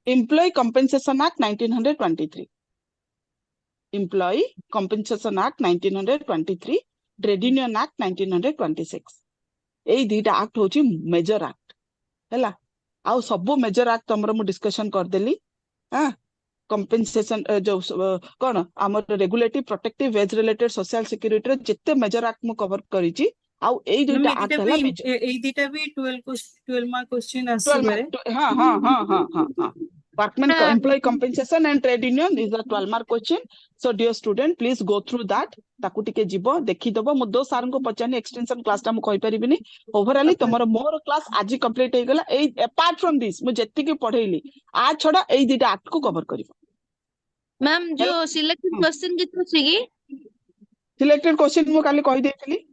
Employee Compensation Act 1923 Employee Compensation Act 1923 Trade Union Act 1926 AE दीटा act होची मेजर एक्ट हैला आउ सब मेजर एक्ट तमरो मु डिस्कशन कर देली हां कंपेंसेशन जो कोन हमर regulatory protective wage related social security रे जत्ते मेजर एक्ट मु कवर करिची आउ एई Ma'am, दुटा एक्ट हला मेजर ei dita भी 12 mark question 12 asibare. mark हाँ workman employee compensation and trade union is a 12 mark question so dear student please go through that ताकू टिके जीवो देखि दबो मु दो सार को पचानी एक्सटेंशन क्लास ता मु कहि परिबिनी ओवरऑली तमरो मोर क्लास आज कंप्लीट हे गेला ए अपार्ट फ्रॉम दिस मु जत्ति के पढेइली आ छडा एई दिटा एक्ट को कवर करिवो मैम जो सिलेक्टेड क्वेश्चन कितो छी की सिलेक्टेड क्वेश्चन मु काली कहि देथिली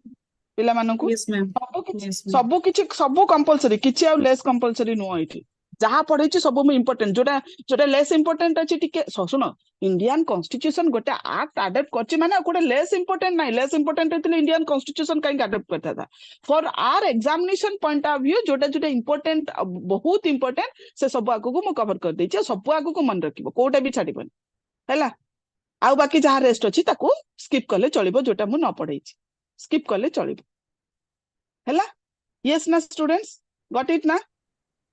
पिला मानन को Yes, ma'am. Yes, ma'am. सब किछि सब कंपलसरी किछि आ लेस कंपलसरी नो एठी जहा पढैछि सब मु इंपोर्टेंट जोटा लेस इंपोर्टेंट अछि टिके सुनो इंडियन कॉन्स्टिट्यूशन गोटे एक्ट अडॉप्ट करछि माने गोटे लेस इंपोर्टेंट नाही लेस इंपोर्टेंट हेतले इंडियन कॉन्स्टिट्यूशन काई अडॉप्ट करता था for our examination point of view जोटा इंपोर्टेंट बहुत इंपोर्टेंट से सब आगु को मु कवर कर देछि सब आगु को मन रखिबो कोटा भी छाडिबन हैला आउ बाकी जहा रेस्ट अछि ताकू स्किप करले चलिबो जोटा मु न पढैछि स्किप करले चलिबो हैला यस ना स्टूडेंट्स गॉट इट ना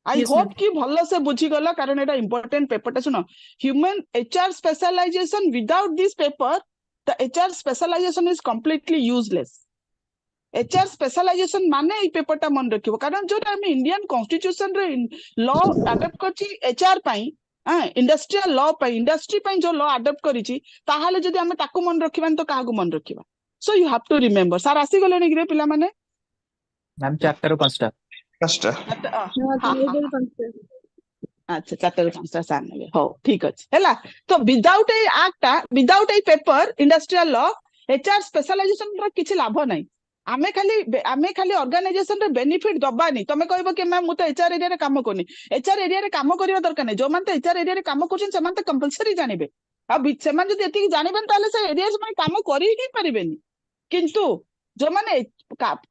आई Yes, होप ma'am. कि भल्लो से बुझी गला कारण एटा इंपोर्टेंट पेपर ता सुनो human HR specialization without this paper the HR specialization is completely useless HR specialization माने ई पेपर ता मन रखिबो कारण जो हम इंडियन कॉन्स्टिट्यूशन रे लॉ अडॉप्ट करछि एचआर पई इंडस्ट्रियल लॉ पई इंडस्ट्री पई जो लॉ अडॉप्ट करिछि ताहाले जदी हम ताकू मन रखिबान तो काहागु मन रखिबा so you have to remember sir आसी गलेनी रे पिला माने मैम चैप्टर 5टा Pasta. अच्छा चार्टर पांचटा सार नेबे हो ठीक अछि हैला तो without a act without a paper industrial law HR specialisation रा किछि लाभ नै आमे खाली ऑर्गेनाइजेशन रे बेनिफिट दबानी तमे कहबो कि मैम मु तो एचआर एरिया रे काम कोनी एचआर एरिया रे काम करिवा दरकार नै जो मान तो एचआर एरिया रे काम करछन से मान तो कंपलसरी जानिबे आ से मान जदी एति जानिबेन ताले से एरिया में काम करि ही परिबेनी किंतु जो माने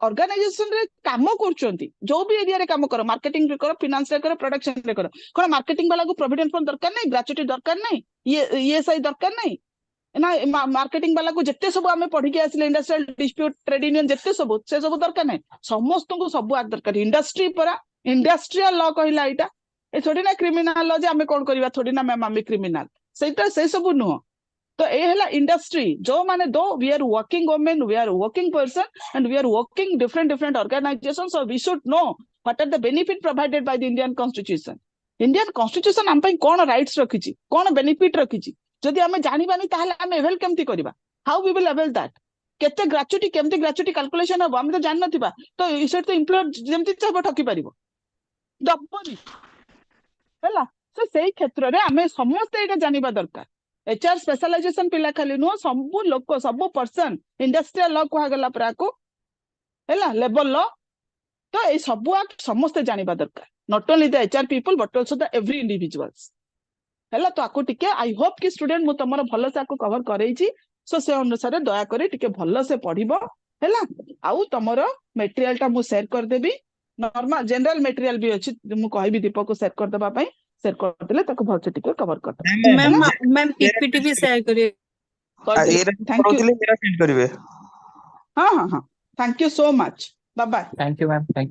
ऑर्गेनाइजेशन रे काम करछंती जो भी एरिया रे काम करो मार्केटिंग रे करो फाइनेंस रे करो प्रोडक्शन रे करो कोन मार्केटिंग वाला को प्रोविडेंट फंड दरकार नै ग्रेच्युटी दरकार नै ये सही दरकार नै ना मार्केटिंग वाला को जत्ते सब आमे पढी के आसले इंडस्ट्रियल डिस्प्यूट ट्रेड यूनियन जत्ते सब से सब दरकार नै समस्त को सब आ दरकार इंडस्ट्री परा इंडस्ट्रियल लॉ कहला एटा ए थोड़ी ना क्रिमिनल लॉ जे आमे कोन करबा थोड़ी ना मैम आमे क्रिमिनल सेटा से सब नुह तो ए हला इंडस्ट्री जो माने दो we are working women we are working person and we are working different organization so we should know what are the benefit provided by the Indian constitution हम कोन राइट्स रखिछि कोन बेनिफिट रखिछि जदि आमे जानिबानी ताहले आमे एवेल केमती करबा how we will avail that केते gratuity केमती ग्रेच्युटी कैलकुलेशन हम आमे तो जान नथिबा तो इसेट तो एम्प्लॉयर जेमती चाहबो ठकी परिबो दबनी हैला सो सेही क्षेत्र रे आमे समस्त एटा जानिबा दरकार एचआर स्पेशलाइजेशन पिला खाली नो सब लोक सब पर्सन इंडस्ट्रियल लॉ कुहा गला प्राको हैला लेबर लॉ तो ए सब एक्ट समस्त जानिबा दरकार not only the HR people but also the every individuals हैला तो आको टिके आई होप कि स्टूडेंट मु तमरो भलो से आको कवर करैछि सो से अनुसार दया करे टिके भलो से पढिबो हैला आउ तमरो मटेरियल टा मु शेयर कर देबी नॉर्मल जनरल मटेरियल भी अछि मु कहबी दीपक को शेयर कर देबा पई शेयर कर देले ताको भलो से टिके कवर कर दे मैम मैम पीपीटी भी शेयर करिए थैंक यू मेरा सेंड करिवे हां हां हां thank you so much bye bye thank you ma'am thank